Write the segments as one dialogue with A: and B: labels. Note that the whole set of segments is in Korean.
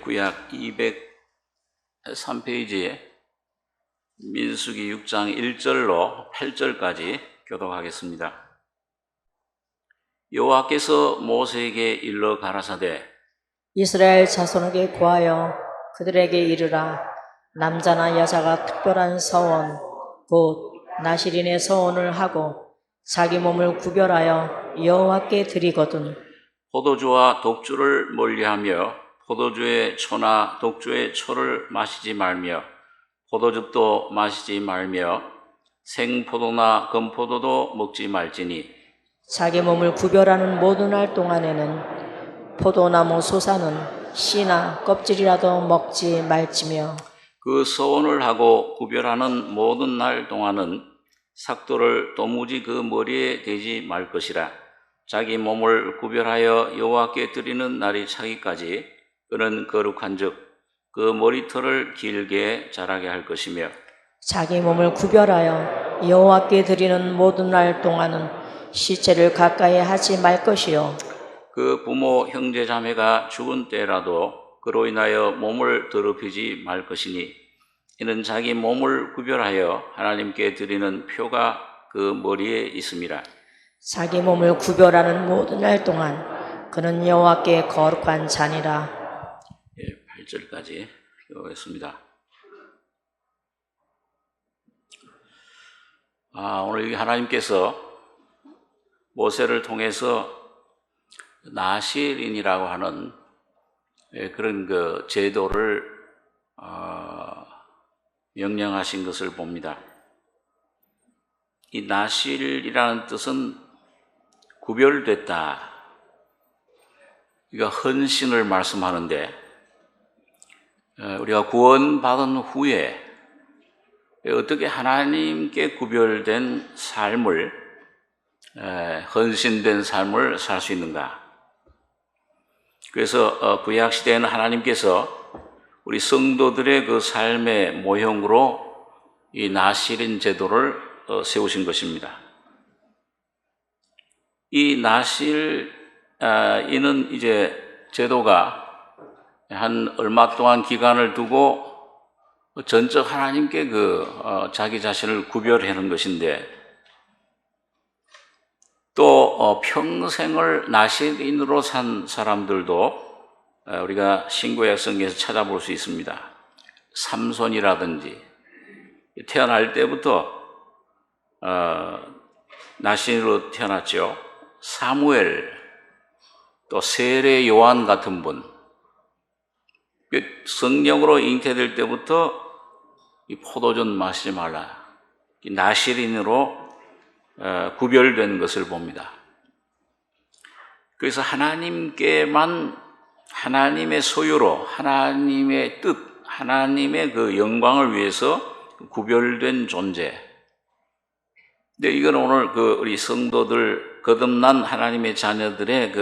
A: 구약 203페이지에 민수기 6장 1절로 8절까지 교독하겠습니다. 여호와께서 모세에게 일러 가라사대
B: 이스라엘 자손에게 구하여 그들에게 이르라. 남자나 여자가 특별한 서원 곧 나실인의 서원을 하고 자기 몸을 구별하여 여호와께 드리거든.
A: 포도주와 독주를 멀리하며 포도주의 초나 독주의 초를 마시지 말며 포도즙도 마시지 말며 생포도나 건포도도 먹지 말지니
B: 자기 몸을 구별하는 모든 날 동안에는 포도나무 소사는 씨나 껍질이라도 먹지 말지며
A: 그 서원을 하고 구별하는 모든 날 동안은 삭도를 도무지 그 머리에 대지 말 것이라. 자기 몸을 구별하여 여호와께 드리는 날이 차기까지 그는 거룩한즉 그 머리털을 길게 자라게 할 것이며
B: 자기 몸을 구별하여 여호와께 드리는 모든 날 동안은 시체를 가까이 하지 말 것이요
A: 그 부모 형제 자매가 죽은 때라도 그로 인하여 몸을 더럽히지 말 것이니 이는 자기 몸을 구별하여 하나님께 드리는 표가 그 머리에 있음이라.
B: 자기 몸을 구별하는 모든 날 동안 그는 여호와께 거룩한 자니라.
A: 8절까지 읽겠습니다. 오늘 여기 하나님께서 모세를 통해서 나실인이라고 하는 그런 그 제도를 명령하신 것을 봅니다. 이 나실이라는 뜻은 구별됐다. 이거 헌신을 말씀하는데 우리가 구원받은 후에 어떻게 하나님께 구별된 삶을 헌신된 삶을 살 수 있는가? 그래서 구약 시대에는 하나님께서 우리 성도들의 그 삶의 모형으로 이 나실인 제도를 세우신 것입니다. 이 나실인은 이제 제도가 한 얼마 동안 기간을 두고 전적 하나님께 자기 자신을 구별하는 것인데 또 평생을 나실인으로 산 사람들도 우리가 신구약 성경에서 찾아볼 수 있습니다. 삼손이라든지 태어날 때부터 나실인으로 태어났죠. 사무엘, 또 세례 요한 같은 분, 성령으로 잉태될 때부터 이 포도전 마시지 말라, 이 나실인으로 구별된 것을 봅니다. 그래서 하나님께만 하나님의 소유로 하나님의 뜻, 하나님의 그 영광을 위해서 구별된 존재. 근데 이건 오늘 우리 성도들 거듭난 하나님의 자녀들의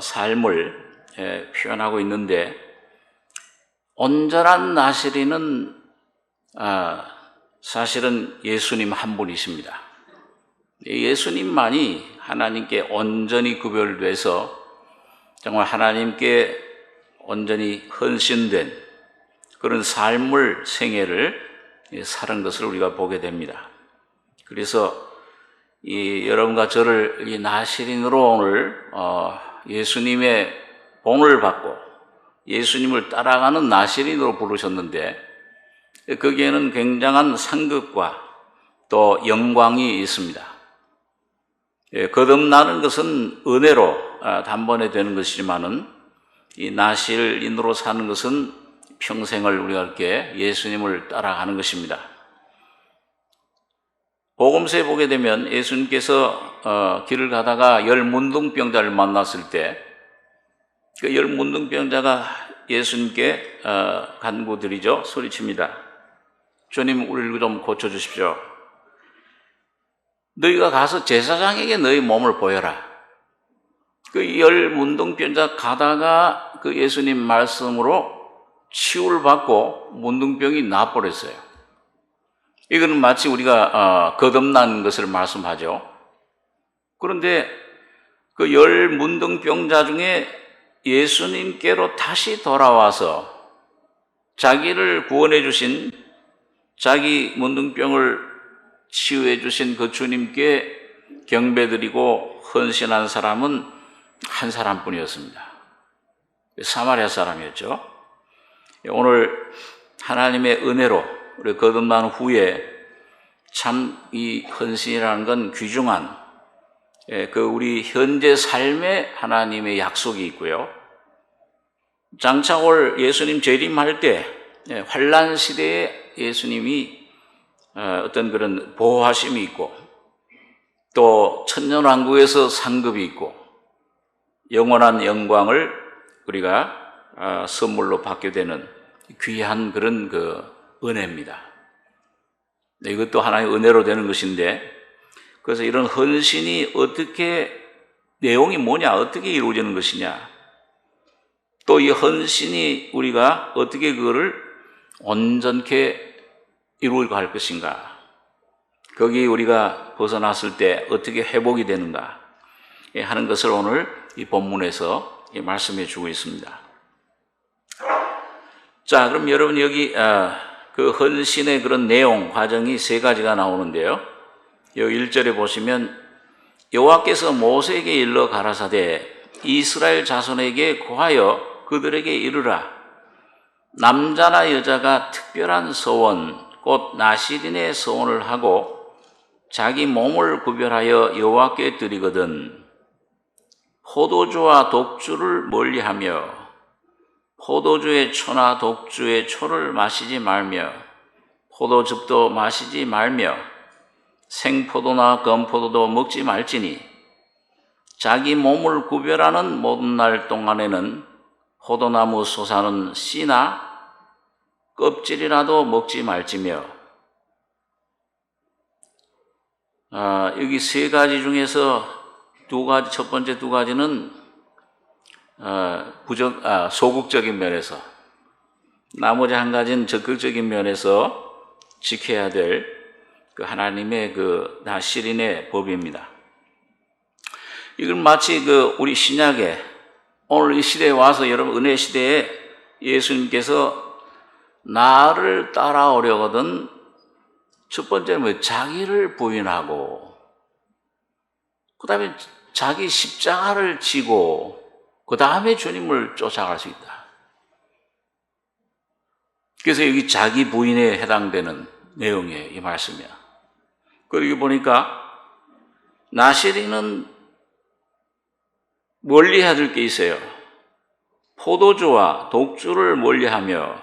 A: 삶을 표현하고 있는데 온전한 나실인은 사실은 예수님 한 분이십니다. 예수님만이 하나님께 온전히 구별돼서 정말 하나님께 온전히 헌신된 그런 삶을, 생애를 사는 것을 우리가 보게 됩니다. 그래서 여러분과 저를 이 나실인으로 오늘 예수님의 본을 받고 예수님을 따라가는 나실인으로 부르셨는데 거기에는 굉장한 상급과 또 영광이 있습니다. 거듭나는 것은 은혜로 단번에 되는 것이지만은 이 나실인으로 사는 것은 평생을 우리가 이렇게 예수님을 따라가는 것입니다. 복음서에 보게 되면 예수님께서 길을 가다가 10 문둥병자를 만났을 때 그 10 문둥병자가 예수님께 간구드리죠. 소리칩니다. 주님, 우리를 좀 고쳐주십시오. 너희가 가서 제사장에게 너희 몸을 보여라. 그 10 문둥병자 가다가 그 예수님 말씀으로 치유를 받고 문둥병이 나버렸어요. 이거는 마치 우리가 거듭난 것을 말씀하죠. 그런데 그 10 문둥병자 중에 예수님께로 다시 돌아와서 자기를 구원해 주신, 자기 문둥병을 치유해 주신 그 주님께 경배드리고 헌신한 사람은 한 사람뿐이었습니다. 사마리아 사람이었죠. 오늘 하나님의 은혜로 우리 거듭난 후에 참 이 헌신이라는 건 귀중한 그 우리 현재 삶에 하나님의 약속이 있고요. 장차 올 예수님 재림할 때 환난 시대에 예수님이 어떤 그런 보호하심이 있고, 또 천년왕국에서 상급이 있고, 영원한 영광을 우리가 선물로 받게 되는 귀한 그런 그 은혜입니다. 이것도 하나의 은혜로 되는 것인데, 그래서 이런 헌신이 어떻게, 내용이 뭐냐, 어떻게 이루어지는 것이냐, 또 이 헌신이 우리가 어떻게 그거를 온전케 이루어 갈 것인가, 거기 우리가 벗어났을 때 어떻게 회복이 되는가 하는 것을 오늘 이 본문에서 말씀해 주고 있습니다. 자, 그럼 여러분 여기 그 헌신의 그런 내용, 과정이 세 가지가 나오는데요. 여기 1절에 보시면 여호와께서 모세에게 일러 가라사대 이스라엘 자손에게 고하여 그들에게 이르라. 남자나 여자가 특별한 서원 곧 나시린의 서원을 하고 자기 몸을 구별하여 여호와께 드리거든 포도주와 독주를 멀리하며 포도주의 초나 독주의 초를 마시지 말며 포도즙도 마시지 말며 생포도나 건포도도 먹지 말지니 자기 몸을 구별하는 모든 날 동안에는 포도나무 솟아는 씨나 껍질이라도 먹지 말지며. 여기 세 가지 중에서 두 가지, 첫 번째 두 가지는 소극적인 면에서, 나머지 한 가지는 적극적인 면에서 지켜야 될 그 하나님의 그 나시린의 법입니다. 이건 마치 그 우리 신약에 오늘 이 시대에 와서 여러분 은혜 시대에 예수님께서 나를 따라오려거든 첫 번째는 뭐 자기를 부인하고 그 다음에 자기 십자가를 지고 그 다음에 주님을 쫓아갈 수 있다. 그래서 여기 자기 부인에 해당되는 내용이에요, 이 말씀이야. 그리고 보니까 나시린은 멀리해야 될 게 있어요. 포도주와 독주를 멀리하며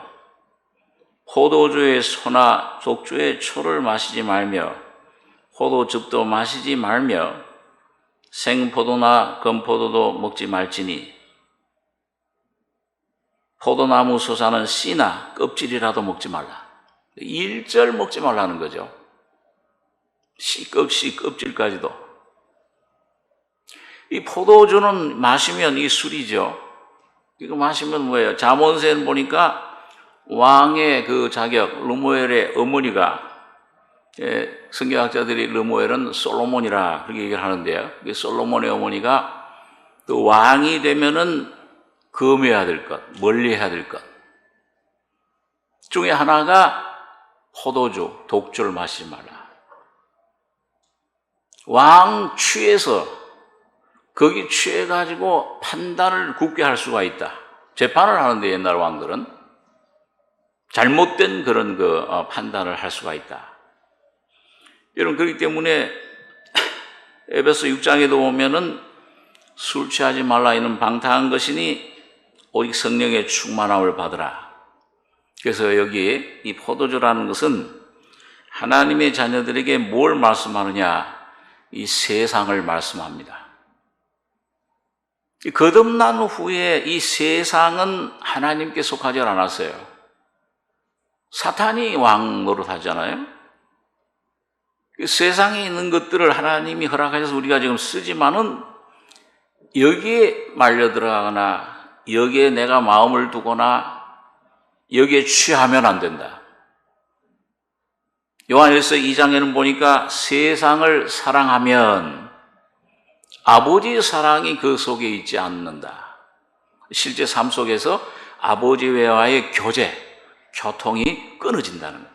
A: 포도주의 소나 독주의 초를 마시지 말며 포도즙도 마시지 말며 생포도나 건포도도 먹지 말지니 포도나무 솟아는 씨나 껍질이라도 먹지 말라. 1절 먹지 말라는 거죠. 씨 껍질까지도. 이 포도주는 마시면 이 술이죠. 이거 마시면 뭐예요? 잠언서에 보니까 왕의 그 자격, 르무엘의 어머니가, 성경학자들이 르무엘은 솔로몬이라 그렇게 얘기를 하는데요. 솔로몬의 어머니가 또 왕이 되면은 금해야 될 것, 멀리해야 될 것 중에 하나가 포도주, 독주를 마시지 말라. 왕 취해서 거기 취해가지고 판단을 굳게 할 수가 있다. 재판을 하는데 옛날 왕들은 잘못된 그런 판단을 할 수가 있다. 여러분, 그렇기 때문에 에베소 6장에도 보면은 술 취하지 말라 이는 방탕한 것이니 오직 성령의 충만함을 받으라. 그래서 여기 이 포도주라는 것은 하나님의 자녀들에게 뭘 말씀하느냐? 이 세상을 말씀합니다. 거듭난 후에 이 세상은 하나님께 속하지 않았어요. 사탄이 왕 노릇하잖아요. 세상에 있는 것들을 하나님이 허락하셔서 우리가 지금 쓰지만은 여기에 말려 들어가거나 여기에 내가 마음을 두거나 여기에 취하면 안 된다. 요한일서 2장에는 보니까 세상을 사랑하면 아버지의 사랑이 그 속에 있지 않는다. 실제 삶 속에서 아버지와의 교제, 교통이 끊어진다는 거예요.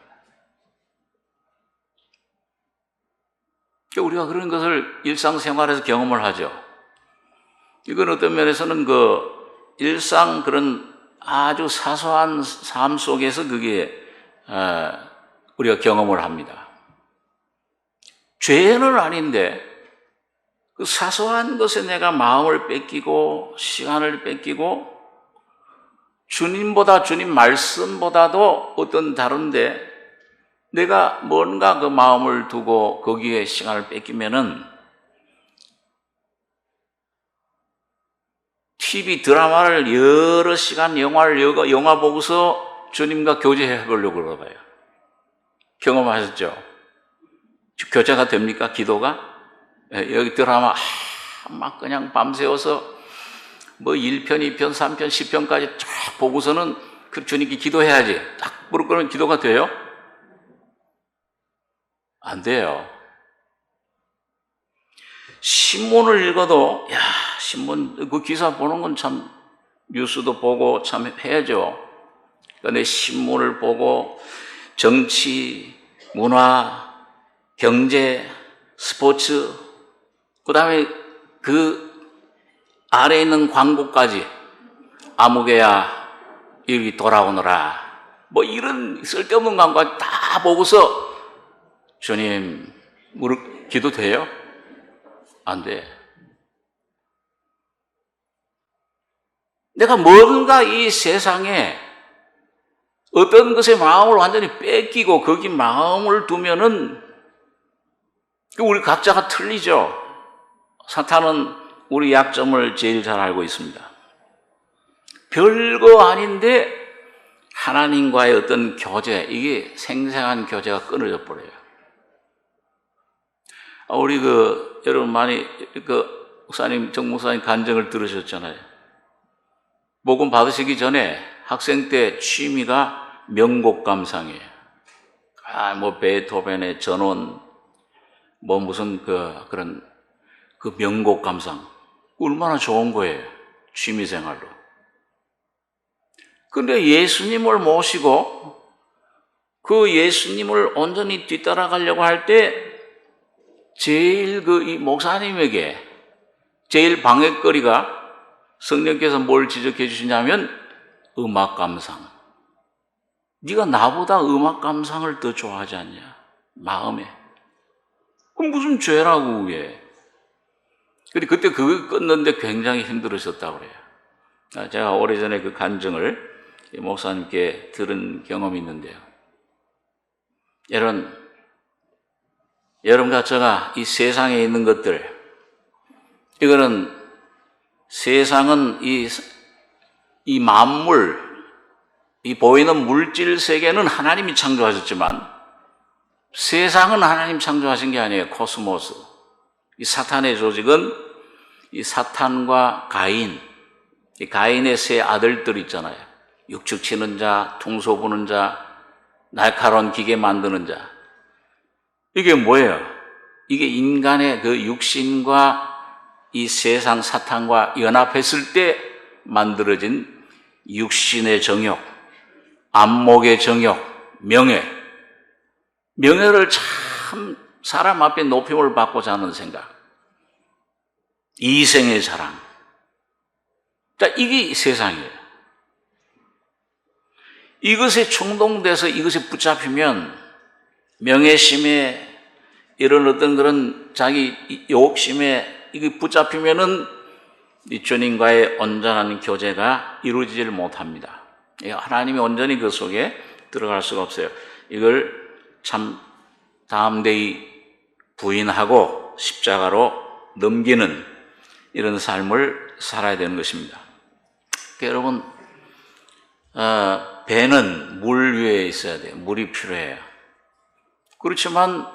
A: 우리가 그런 것을 일상생활에서 경험을 하죠. 이건 어떤 면에서는 일상 그런 아주 사소한 삶 속에서 그게 우리가 경험을 합니다. 죄는 아닌데 그 사소한 것에 내가 마음을 뺏기고 시간을 뺏기고 주님보다 주님 말씀보다도 어떤 다른데 내가 뭔가 그 마음을 두고 거기에 시간을 뺏기면은 TV 드라마를 여러 시간 영화 보고서 주님과 교제해 보려고 그러봐요. 경험하셨죠? 교제가 됩니까? 기도가? 여기 드라마 막 그냥 밤새워서 1편, 2편, 3편, 10편까지 쫙 보고서는 그 주님께 기도해야지. 딱 무릎 꿇으면 기도가 돼요? 안 돼요. 신문을 읽어도 신문 그 기사 보는 건 참 뉴스도 보고 참 해야죠. 그런데 신문을 보고 정치, 문화, 경제, 스포츠 그다음에 그 아래에 있는 광고까지 아무개야 여기 돌아오너라 이런 쓸데없는 광고까지 다 보고서 주님 무릎 기도 돼요? 안 돼. 내가 뭔가 이 세상에 어떤 것에 마음을 완전히 뺏기고 거기 마음을 두면은 우리 각자가 틀리죠. 사탄은 우리 약점을 제일 잘 알고 있습니다. 별거 아닌데 하나님과의 어떤 교제, 이게 생생한 교제가 끊어져 버려요. 우리 여러분 많이 목사님, 정 목사님 간증을 들으셨잖아요. 복음 받으시기 전에 학생 때 취미가 명곡 감상이에요. 베토벤의 전원, 무슨 그런 명곡 감상. 얼마나 좋은 거예요. 취미 생활로. 근데 예수님을 모시고 그 예수님을 온전히 뒤따라가려고 할 때 제일 이 목사님에게 제일 방해거리가 성령께서 뭘 지적해 주시냐면 음악 감상. 네가 나보다 음악 감상을 더 좋아하지 않냐? 마음에. 그럼 무슨 죄라고 그게. 그때 그거 끊는데 굉장히 힘들으셨다고 그래요. 제가 오래전에 그 간증을 목사님께 들은 경험이 있는데요. 여러분과 제가 이 세상에 있는 것들, 이거는 세상은 이 만물, 이 보이는 물질 세계는 하나님이 창조하셨지만 세상은 하나님 창조하신 게 아니에요. 코스모스. 이 사탄의 조직은 이 사탄과 가인, 이 가인의 세 아들들 있잖아요. 육축 치는 자, 퉁소 부는 자, 날카로운 기계 만드는 자. 이게 뭐예요? 이게 인간의 그 육신과 이 세상 사탄과 연합했을 때 만들어진 육신의 정욕, 안목의 정욕, 명예. 명예를 참 사람 앞에 높임을 받고자 하는 생각. 이생의 자랑. 이게 세상이에요. 이것에 충동돼서 이것에 붙잡히면 명예심에 이런 어떤 그런 자기 욕심에 이게 붙잡히면은 이 주님과의 온전한 교제가 이루어지질 못합니다. 하나님이 온전히 그 속에 들어갈 수가 없어요. 이걸 참 담대히 부인하고 십자가로 넘기는 이런 삶을 살아야 되는 것입니다. 여러분, 배는 물 위에 있어야 돼요. 물이 필요해요. 그렇지만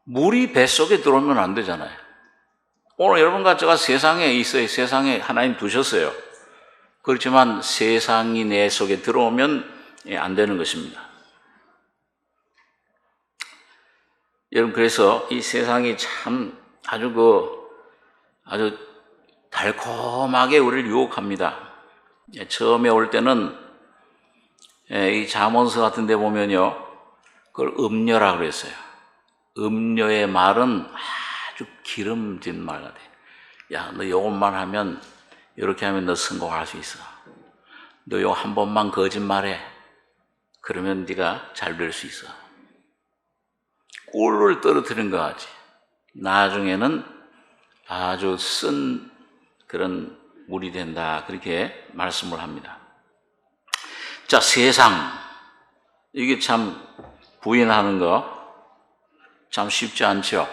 A: 물이 뱃속에 들어오면 안 되잖아요. 오늘 여러분과 제가 세상에 있어요. 세상에 하나님 두셨어요. 그렇지만 세상이 내 속에 들어오면 안 되는 것입니다. 여러분, 그래서 이 세상이 참 아주 달콤하게 우리를 유혹합니다. 처음에 올 때는 이 잠언서 같은 데 보면요, 그걸 음녀라 그랬어요. 음녀의 말은 아주 기름진 말 같아. 야, 너 요것만 하면, 이렇게 하면 너 성공할 수 있어. 너 요 한 번만 거짓말해. 그러면 네가 잘 될 수 있어. 꿀을 떨어뜨린 것 같지. 나중에는 아주 쓴 그런 물이 된다. 그렇게 말씀을 합니다. 자, 세상. 이게 참 부인하는 거 참 쉽지 않죠.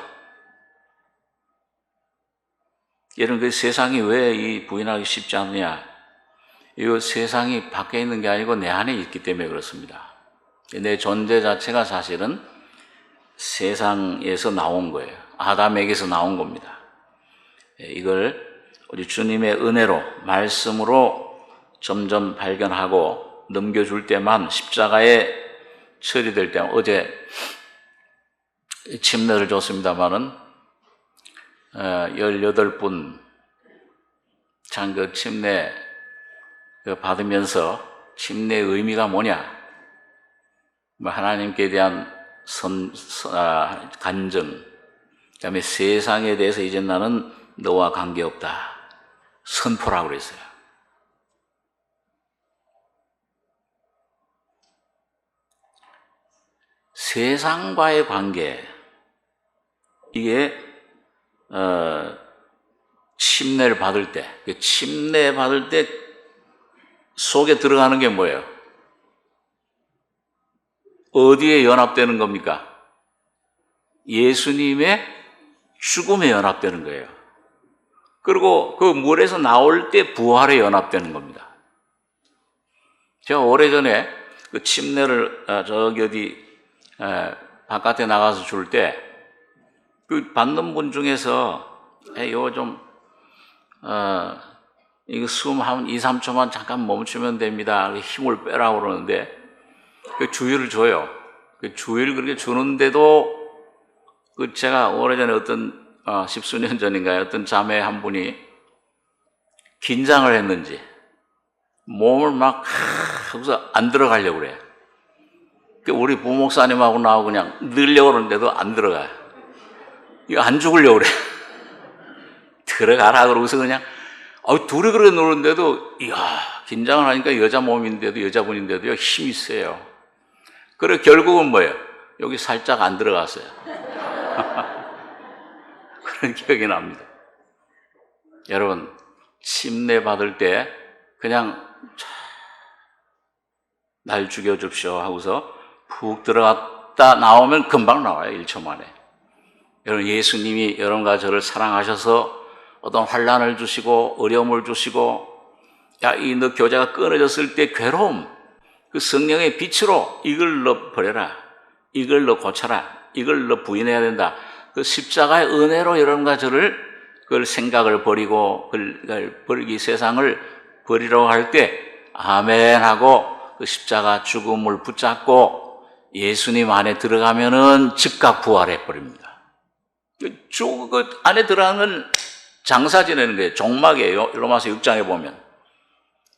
A: 여러분, 그 세상이 왜 이 부인하기 쉽지 않느냐? 이 세상이 밖에 있는 게 아니고 내 안에 있기 때문에 그렇습니다. 내 존재 자체가 사실은 세상에서 나온 거예요. 아담에게서 나온 겁니다. 이걸 우리 주님의 은혜로, 말씀으로 점점 발견하고 넘겨줄 때만, 십자가에 처리될 때만, 어제 침례를 줬습니다마는 18분 참 그 침례 받으면서 침례의 의미가 뭐냐? 하나님께 대한 간증, 그다음에 세상에 대해서 이제 나는 너와 관계없다. 선포라고 그랬어요. 세상과의 관계, 이게 침례를 받을 때, 침례 받을 때 속에 들어가는 게 뭐예요? 어디에 연합되는 겁니까? 예수님의 죽음에 연합되는 거예요. 그리고 그 물에서 나올 때 부활에 연합되는 겁니다. 제가 오래전에 그 침례를 저기 어디 바깥에 나가서 줄 때 그 받는 분 중에서 이거 좀 이거 숨 한 2, 3초만 잠깐 멈추면 됩니다. 힘을 빼라고 그러는데 그 주의를 줘요. 그 주의를 그렇게 주는데도 그 제가 오래전에 어떤 십수년 전인가요? 어떤 자매 한 분이 긴장을 했는지 몸을 막 하고서 안 들어가려고 그래요. 우리 부목사님하고 나하고 그냥 넣으려고 그러는데도 안 들어가요. 이거 안 죽으려고 그래. 들어가라 그러고서 그냥 둘이 그렇게 누르는데도 이야, 긴장을 하니까 여자 몸인데도, 여자분인데도요 힘이 세요. 그래 결국은 뭐예요? 여기 살짝 안 들어갔어요. 그런 기억이 납니다. 여러분, 침례 받을 때 그냥 날 죽여줍시오 하고서 푹 들어갔다 나오면 금방 나와요. 1초 만에. 여러분, 예수님이 여러분과 저를 사랑하셔서 어떤 환난을 주시고 어려움을 주시고, 야, 이 너 교제가 끊어졌을 때 괴로움, 그 성령의 빛으로 이걸 너 버려라, 이걸 너 고쳐라, 이걸 너 부인해야 된다. 그 십자가의 은혜로 여러분과 저를 그걸 생각을 버리고 그걸 버리기, 세상을 버리려고 할 때 아멘 하고 그 십자가 죽음을 붙잡고 예수님 안에 들어가면은 즉각 부활해 버립니다. 그 안에 들어가는 건 장사 지내는 거예요. 종막이에요. 로마서 6장에 보면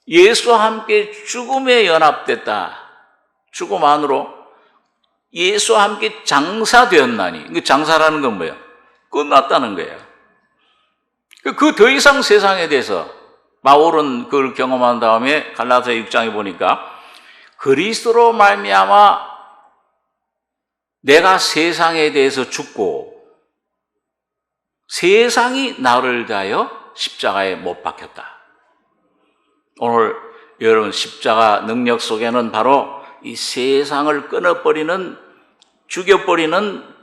A: 예수와 함께 죽음에 연합됐다. 죽음 안으로 예수와 함께 장사되었나니. 그 장사라는 건 뭐예요? 끝났다는 거예요. 그 더 이상 세상에 대해서 바울은 그걸 경험한 다음에 갈라디아 6장에 보니까 그리스도로 말미암아 내가 세상에 대해서 죽고 세상이 나를 대하여 십자가에 못 박혔다. 오늘 여러분, 십자가 능력 속에는 바로 이 세상을 끊어버리는, 죽여버리는,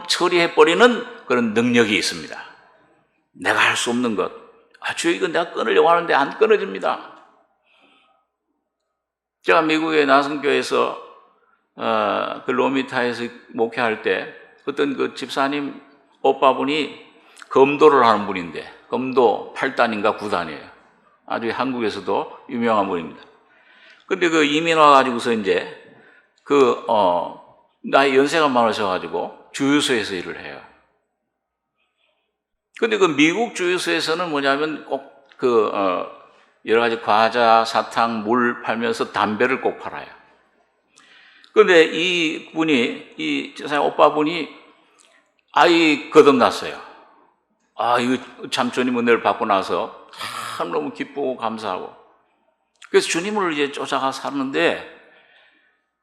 A: 처리해버리는 그런 능력이 있습니다. 내가 할 수 없는 것. 주여, 이거 내가 끊으려고 하는데 안 끊어집니다. 제가 미국의 나성교회에서 그 로미타에서 목회할 때 어떤 그 집사님 오빠분이 검도를 하는 분인데, 검도 8단인가 9단이에요. 아주 한국에서도 유명한 분입니다. 근데 그 이민 와가지고서 이제 나이 연세가 많으셔가지고 주유소에서 일을 해요. 근데 그 미국 주유소에서는 뭐냐면 꼭 여러 가지 과자, 사탕, 물 팔면서 담배를 꼭 팔아요. 그런데 이 세상 오빠분이 아이 거듭났어요. 이거 참 주님 은혜를 받고 나서 참 너무 기쁘고 감사하고. 그래서 주님을 이제 쫓아가 사는데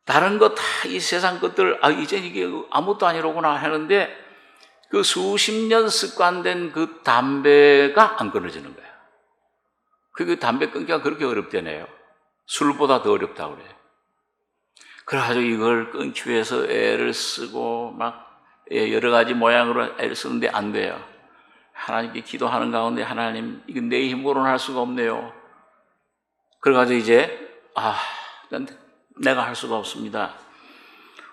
A: 다른 거 다 이 세상 것들, 이제 이게 아무것도 아니로구나 하는데 그 수십 년 습관된 그 담배가 안 끊어지는 거예요. 그 담배 끊기가 그렇게 어렵다네요. 술보다 더 어렵다고 그래요. 그래가지고 이걸 끊기 위해서 애를 쓰고 막 여러 가지 모양으로 애를 쓰는데 안 돼요. 하나님께 기도하는 가운데 하나님, 이거 내 힘으로는 할 수가 없네요. 그래가지고 이제 내가 할 수가 없습니다.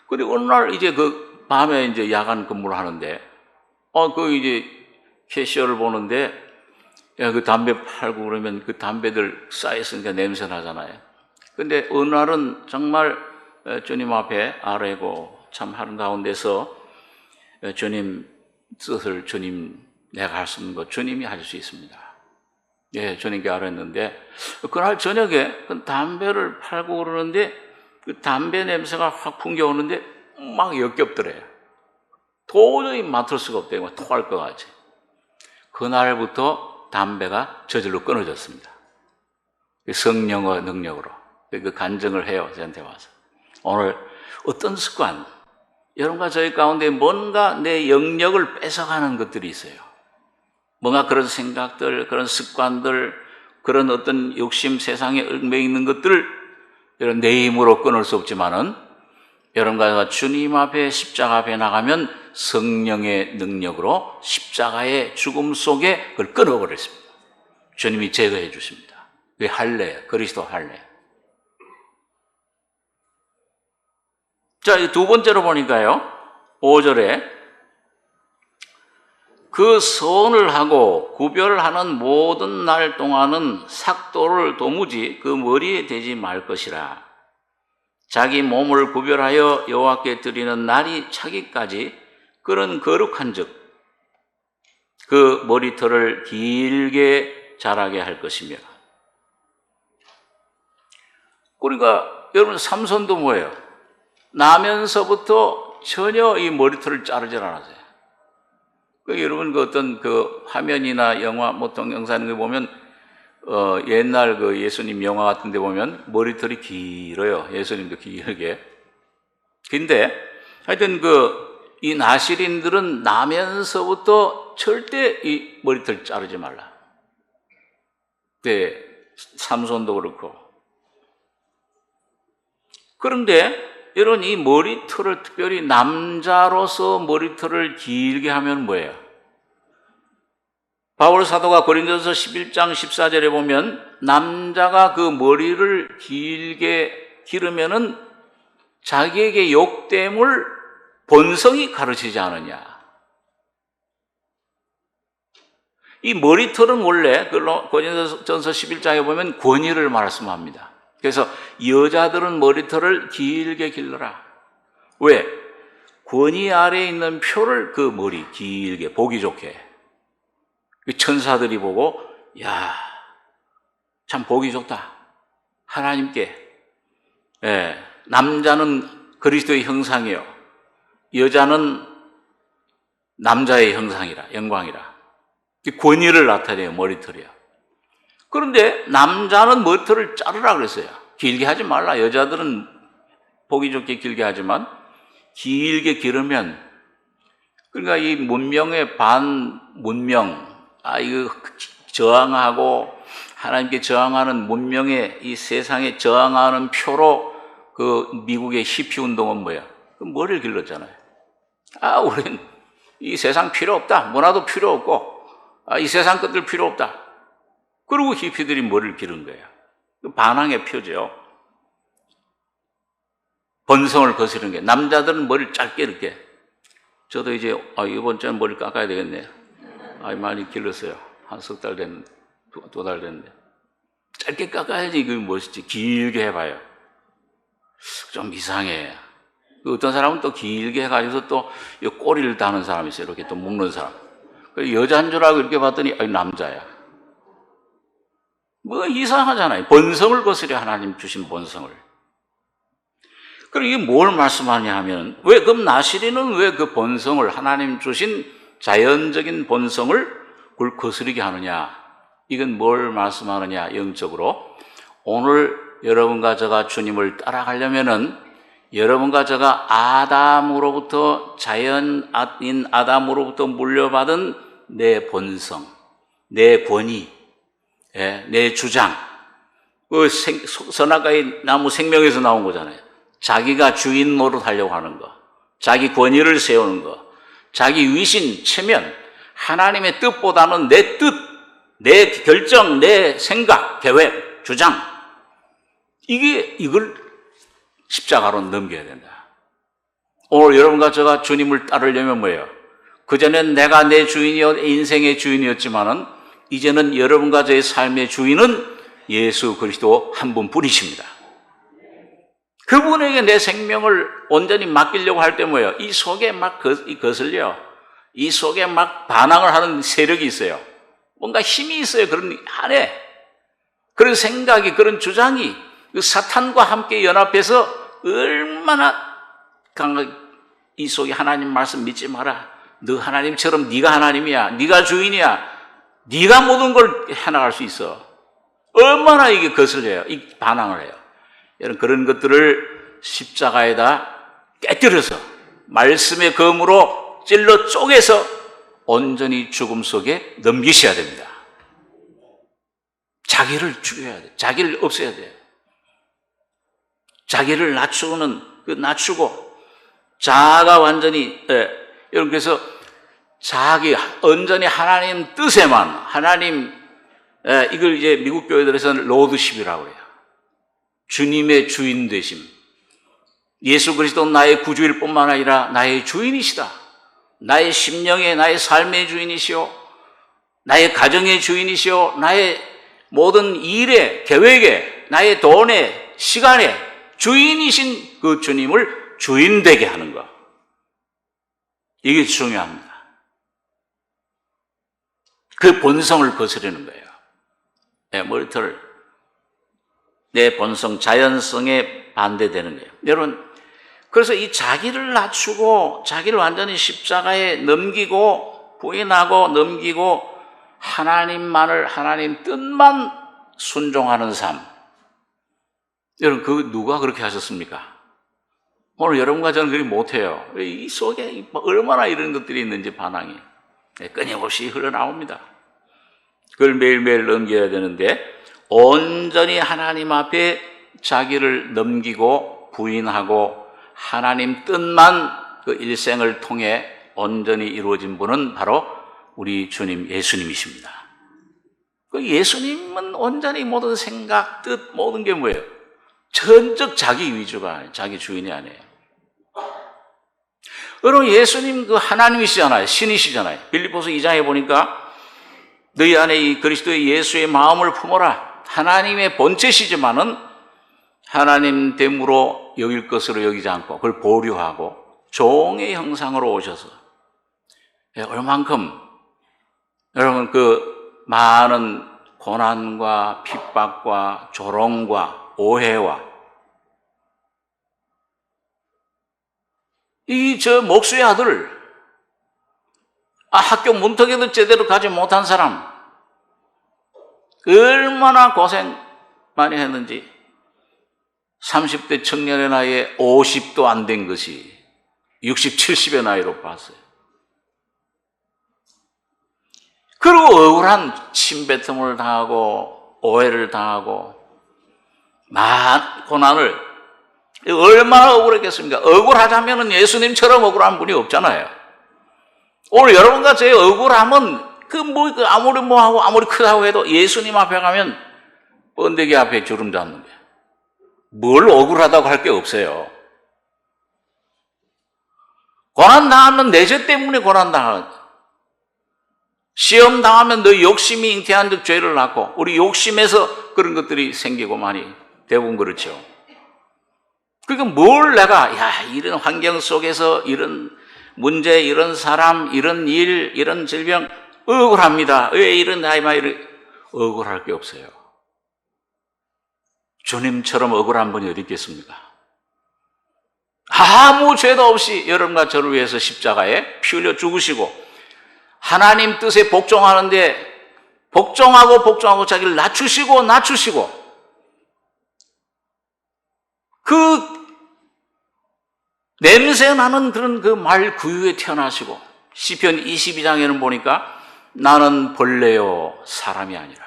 A: 근데 어느 날 이제 그 밤에 이제 야간 근무를 하는데 이제 캐시어를 보는데 그 담배 팔고 그러면 그 담배들 쌓였으니까 냄새 나잖아요. 근데 어느 날은 정말 주님 앞에 아뢰고 참 하는 가운데서 주님 뜻을 내가 할 수 있는 것 주님이 할 수 있습니다. 예, 주님께 아뢰는데 그날 저녁에 그 담배를 팔고 그러는데 그 담배 냄새가 확 풍겨오는데 막 역겹더래요. 도저히 맡을 수가 없대요. 토할 것 같이. 그날부터 담배가 저절로 끊어졌습니다. 성령의 능력으로. 그 간증을 해요, 저한테 와서. 오늘 어떤 습관, 여러분과 저희 가운데 뭔가 내 영역을 뺏어가는 것들이 있어요. 뭔가 그런 생각들, 그런 습관들, 그런 어떤 욕심, 세상에 얽매여 있는 것들을 여러분 내 힘으로 끊을 수 없지만은 여러분과 주님 앞에 십자가 앞에 나가면 성령의 능력으로 십자가의 죽음 속에 그걸 끊어버렸습니다. 주님이 제거해 주십니다. 그게 할례예요. 그리스도 할례. 자, 두 번째로 보니까요, 5절에 그 선을 하고 구별하는 모든 날 동안은 삭도를 도무지 그 머리에 대지 말 것이라. 자기 몸을 구별하여 여호와께 드리는 날이 차기까지 그런 거룩한즉 그 머리털을 길게 자라게 할 것이며. 그러니까 여러분 삼손도 뭐예요? 나면서부터 전혀 이 머리털을 자르질 않았어요. 여러분 그 어떤 그 화면이나 영화 뭐 동영상 이런 거 보면 옛날 그 예수님 영화 같은 데 보면 머리털이 길어요. 예수님도 길게. 근데 하여튼 이 나실인들은 나면서부터 절대 이 머리털 자르지 말라. 네, 삼손도 그렇고. 그런데 여러분 이 머리털을 특별히 남자로서 머리털을 길게 하면 뭐예요? 바울 사도가 고린도서 11장 14절에 보면 남자가 그 머리를 길게 기르면은 자기에게 욕됨을 본성이 가르치지 않느냐. 이 머리털은 원래 고린도전서 11장에 보면 권위를 말씀합니다. 그래서 여자들은 머리털을 길게 길러라. 왜? 권위 아래에 있는 표를 그 머리 길게 보기 좋게. 천사들이 보고 야, 참 보기 좋다. 하나님께. 예, 남자는 그리스도의 형상이요. 여자는 남자의 형상이라, 영광이라. 권위를 나타내요, 머리털이요. 그런데 남자는 머리털을 자르라 그랬어요. 길게 하지 말라. 여자들은 보기 좋게 길게 하지만 길게 기르면, 그러니까 이 문명의 반문명, 이거 저항하고 하나님께 저항하는 문명의 이 세상에 저항하는 표로 그 미국의 히피 운동은 뭐야? 그 머리를 길렀잖아요. 우린 이 세상 필요 없다. 문화도 필요 없고, 이 세상 것들 필요 없다. 그리고 히피들이 머리를 기른 거예요. 반항의 표죠. 본성을 거스르는 게. 남자들은 머리를 짧게 이렇게. 저도 이제 이번 주에 머리 깎아야 되겠네요. 많이 길렀어요. 한 석 달 됐는데, 두 달 됐는데. 짧게 깎아야지 이거 멋있지. 길게 해봐요. 좀 이상해. 어떤 사람은 또 길게 해가지고 또 꼬리를 다는 사람이 있어요. 이렇게 또 묶는 사람. 여자인 줄 알고 이렇게 봤더니 남자야. 뭐 이상하잖아요. 본성을 거스려 하나님 주신 본성을. 그리고 이게 뭘 말씀하냐 하면, 왜, 그럼 나시리는 왜 그 본성을, 하나님 주신 자연적인 본성을 그걸 거스르게 하느냐? 이건 뭘 말씀하느냐, 영적으로. 오늘 여러분과 저가 주님을 따라가려면은 여러분과 저가 아담으로부터, 자연인 아담으로부터 물려받은 내 본성, 내 권위, 내 주장, 그 선악과의 나무 생명에서 나온 거잖아요. 자기가 주인 노릇하려고 하는 거, 자기 권위를 세우는 거, 자기 위신, 체면, 하나님의 뜻보다는 내 뜻, 내 결정, 내 생각, 계획, 주장, 이걸 십자가로 넘겨야 된다. 오늘 여러분과 제가 주님을 따르려면 뭐예요? 그전엔 내가 내 주인이었, 인생의 주인이었지만은 이제는 여러분과 저의 삶의 주인은 예수 그리스도 한 분뿐이십니다. 그분에게 내 생명을 온전히 맡기려고 할 때 뭐예요? 이 속에 막 거슬려. 이 속에 막 반항을 하는 세력이 있어요. 뭔가 힘이 있어요. 그런 안에. 그런 생각이, 그런 주장이 그 사탄과 함께 연합해서 얼마나 강하게 이 속에 하나님 말씀 믿지 마라. 너 하나님처럼 네가 하나님이야. 네가 주인이야. 네가 모든 걸 해나갈 수 있어. 얼마나 이게 거슬려요. 이 반항을 해요. 여러분, 그런 것들을 십자가에다 깨뜨려서 말씀의 검으로 찔러 쪼개서 온전히 죽음 속에 넘기셔야 됩니다. 자기를 죽여야 돼요. 자기를 없애야 돼요. 자기를 낮추고 자아가 완전히, 여러분, 그래서 자기 온전히 하나님 뜻에만, 하나님, 이걸 이제 미국 교회들에서는 로드십이라고 해요. 주님의 주인 되심. 예수 그리스도는 나의 구주일 뿐만 아니라 나의 주인이시다. 나의 심령의, 나의 삶의 주인이시오. 나의 가정의 주인이시오. 나의 모든 일의, 계획의, 나의 돈의, 시간의 주인이신 그 주님을 주인 되게 하는 것. 이게 중요합니다. 그 본성을 거스르는 거예요. 머리털을, 내 본성, 자연성에 반대되는 거예요. 여러분, 그래서 이 자기를 낮추고 자기를 완전히 십자가에 넘기고 부인하고 넘기고 하나님만을, 하나님 뜻만 순종하는 삶. 여러분, 그 누가 그렇게 하셨습니까? 오늘 여러분과 저는 그렇게 못해요. 이 속에 얼마나 이런 것들이 있는지 반항이 끊임없이 흘러나옵니다. 그걸 매일매일 넘겨야 되는데, 온전히 하나님 앞에 자기를 넘기고 부인하고 하나님 뜻만 그 일생을 통해 온전히 이루어진 분은 바로 우리 주님 예수님이십니다. 그 예수님은 온전히 모든 생각, 뜻, 모든 게 뭐예요? 전적 자기 위주가 아니에요. 자기 주인이 아니에요. 여러분, 예수님 그 하나님이시잖아요. 신이시잖아요. 빌립보서 2장에 보니까 너희 안에 이 그리스도의 예수의 마음을 품어라. 하나님의 본체시지만은 하나님 됨으로 여길 것으로 여기지 않고 그걸 보류하고 종의 형상으로 오셔서 얼만큼 여러분 그 많은 고난과 핍박과 조롱과 오해와 이 저 목수의 아들, 학교 문턱에도 제대로 가지 못한 사람, 얼마나 고생 많이 했는지 30대 청년의 나이에 50도 안 된 것이 60, 70의 나이로 봤어요. 그리고 억울한 침뱉음을 당하고 오해를 당하고 많은 고난을, 얼마나 억울했겠습니까? 억울하자면 예수님처럼 억울한 분이 없잖아요. 오늘 여러분과 저의 억울함은 아무리 뭐하고 아무리 크다고 해도 예수님 앞에 가면 번데기 앞에 주름 잡는 거예요. 뭘 억울하다고 할 게 없어요. 고난당하면 내 죄 때문에 고난당하는 거예요. 시험 당하면 너 욕심이 잉태한 듯 죄를 낳고, 우리 욕심에서 그런 것들이 생기고 많이 대부분 그렇죠. 그러니까 뭘 내가 이런 환경 속에서 이런 문제, 이런 사람, 이런 일, 이런 질병 억울합니다. 왜 이런 나이만 이런 억울할 게 없어요. 주님처럼 억울한 분이 어디 있겠습니까? 아무 죄도 없이 여러분과 저를 위해서 십자가에 피 흘려 죽으시고 하나님 뜻에 복종하는데 복종하고 자기를 낮추시고 그 냄새나는 그런 그 말 구유에 태어나시고 시편 22장에는 보니까 나는 벌레요 사람이 아니라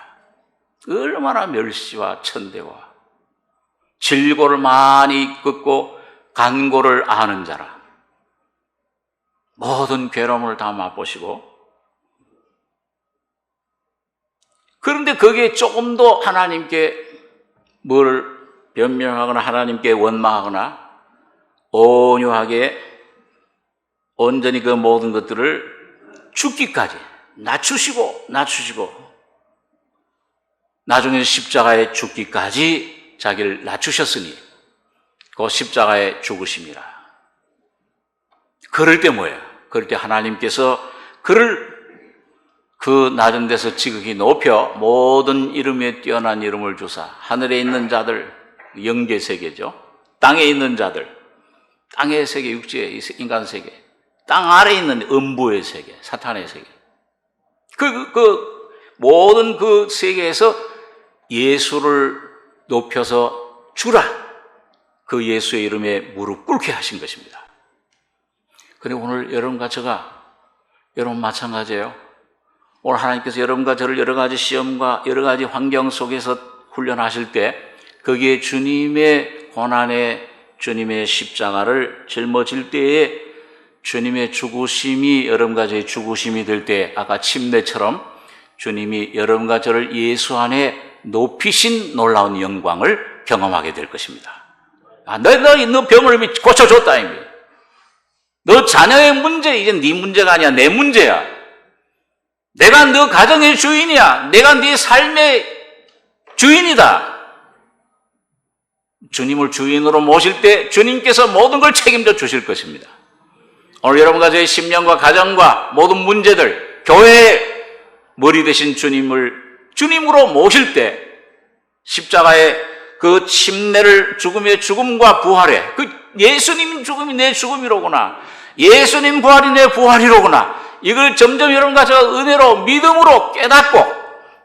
A: 얼마나 멸시와 천대와 질고를 많이 긋고 간고를 아는 자라 모든 괴로움을 다 맛보시고 그런데 거기에 조금 더 하나님께 뭘 변명하거나 하나님께 원망하거나 온유하게 온전히 그 모든 것들을 죽기까지 낮추시고 나중에 십자가에 죽기까지 자기를 낮추셨으니 그 십자가에 죽으심이라. 그럴 때 뭐예요? 그럴 때 하나님께서 그를 그 낮은 데서 지극히 높여 모든 이름에 뛰어난 이름을 주사 하늘에 있는 자들, 영계 세계죠. 땅에 있는 자들, 땅의 세계, 육지의 인간 세계, 땅 아래에 있는 음부의 세계, 사탄의 세계. 모든 그 세계에서 예수를 높여서 주라. 그 예수의 이름에 무릎 꿇게 하신 것입니다. 그런데 오늘 여러분과 제가, 여러분 마찬가지예요. 오늘 하나님께서 여러분과 저를 여러 가지 시험과 여러 가지 환경 속에서 훈련하실 때 거기에 주님의 고난에 주님의 십자가를 짊어질 때에 주님의 죽으심이 여러분과 저의 죽으심이 될 때 아까 침례처럼 주님이 여러분과 저를 예수 안에 높이신 놀라운 영광을 경험하게 될 것입니다. 너 병을 고쳐줬다 이미. 너 자녀의 문제 이제 네 문제가 아니야 내 문제야. 내가 너 가정의 주인이야. 내가 네 삶의 주인이다. 주님을 주인으로 모실 때 주님께서 모든 걸 책임져 주실 것입니다. 오늘 여러분과 저의 심령과 가정과 모든 문제들, 교회의 머리 되신 주님을 주님으로 모실 때 십자가의 그 침례를 죽음의 죽음과 부활에 그 예수님 죽음이 내 죽음이로구나. 예수님 부활이 내 부활이로구나. 이걸 점점 여러분과 제가 은혜로 믿음으로 깨닫고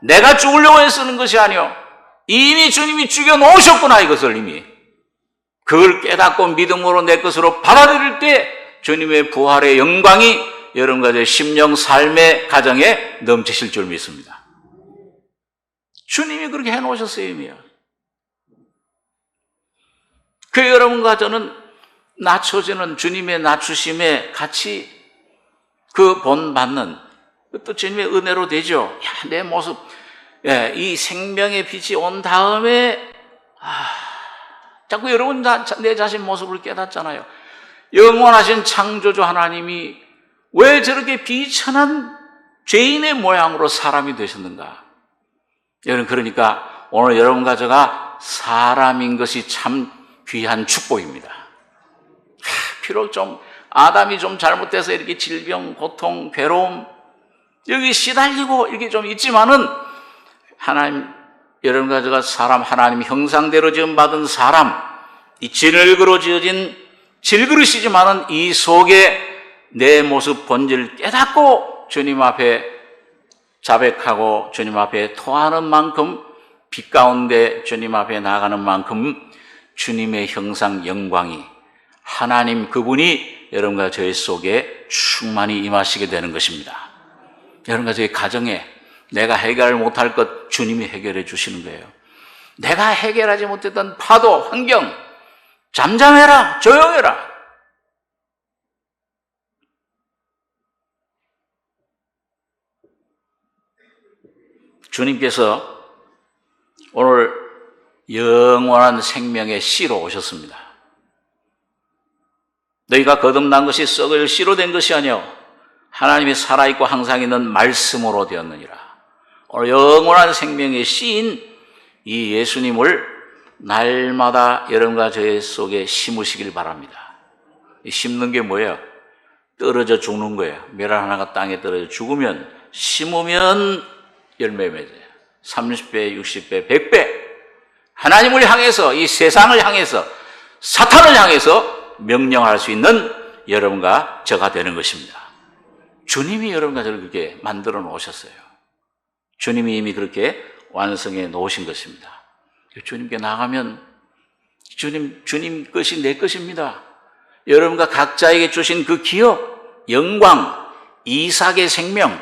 A: 내가 죽으려고 애쓰는 것이 아니요 이미 주님이 죽여놓으셨구나 이것을 이미 그걸 깨닫고 믿음으로 내 것으로 받아들일 때 주님의 부활의 영광이 여러분과 제 심령 삶의 가정에 넘치실 줄 믿습니다. 주님이 그렇게 해놓으셨어요 이미요. 그 여러분과 저는 낮춰지는 주님의 낮추심에 같이 그 본받는 또 주님의 은혜로 되죠. 야, 내 모습 이 생명의 빛이 온 다음에 자꾸 여러분 내 자신 모습을 깨닫잖아요. 영원하신 창조주 하나님이 왜 저렇게 비천한 죄인의 모양으로 사람이 되셨는가? 여러분 그러니까 오늘 여러분과 제가 사람인 것이 참 귀한 축복입니다. 비록 좀 아담이 좀 잘못돼서 이렇게 질병, 고통, 괴로움 여기 시달리고 이렇게 좀 있지만은 하나님 여러분과 제가 사람 하나님 형상대로 지음 받은 사람 이 질그러 지어진 질그릇이지만은 이 속에 내 모습 본질 깨닫고 주님 앞에 자백하고 주님 앞에 토하는 만큼 빛 가운데 주님 앞에 나가는 만큼 주님의 형상 영광이 하나님 그분이 여러분과 저희 속에 충만히 임하시게 되는 것입니다. 여러분과 저희 가정에 내가 해결 못할 것 주님이 해결해 주시는 거예요. 내가 해결하지 못했던 파도, 환경 잠잠해라, 조용해라. 주님께서 오늘 영원한 생명의 씨로 오셨습니다. 너희가 거듭난 것이 썩을 씨로 된 것이 아니요 하나님이 살아있고 항상 있는 말씀으로 되었느니라. 오늘 영원한 생명의 씨인 이 예수님을 날마다 여러분과 저의 속에 심으시길 바랍니다. 심는 게 뭐예요? 떨어져 죽는 거예요. 멸 하나가 땅에 떨어져 죽으면 심으면 열매 맺어요. 30배, 60배, 100배 하나님을 향해서, 이 세상을 향해서, 사탄을 향해서 명령할 수 있는 여러분과 저가 되는 것입니다. 주님이 여러분과 저를 그렇게 만들어 놓으셨어요. 주님이 이미 그렇게 완성해 놓으신 것입니다. 주님께 나가면 주님 것이 내 것입니다. 여러분과 각자에게 주신 그 기업, 영광, 이삭의 생명,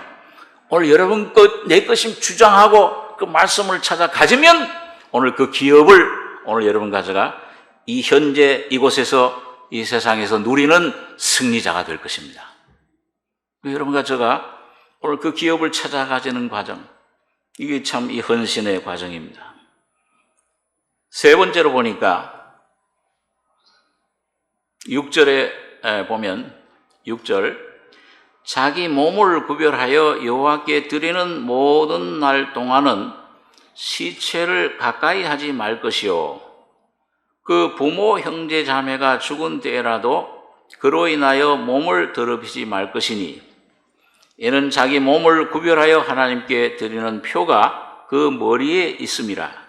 A: 오늘 여러분 것, 내 것임 주장하고 그 말씀을 찾아 가지면 오늘 그 기업을 오늘 여러분 가져가 이 현재 이곳에서 이 세상에서 누리는 승리자가 될 것입니다. 여러분과 제가 오늘 그 기업을 찾아가지는 과정, 이게 참 이 헌신의 과정입니다. 세 번째로 보니까 6절에 보면 6절 자기 몸을 구별하여 여호와께 드리는 모든 날 동안은 시체를 가까이 하지 말 것이요 그 부모 형제 자매가 죽은 때라도 그로 인하여 몸을 더럽히지 말 것이니 이는 자기 몸을 구별하여 하나님께 드리는 표가 그 머리에 있음이라.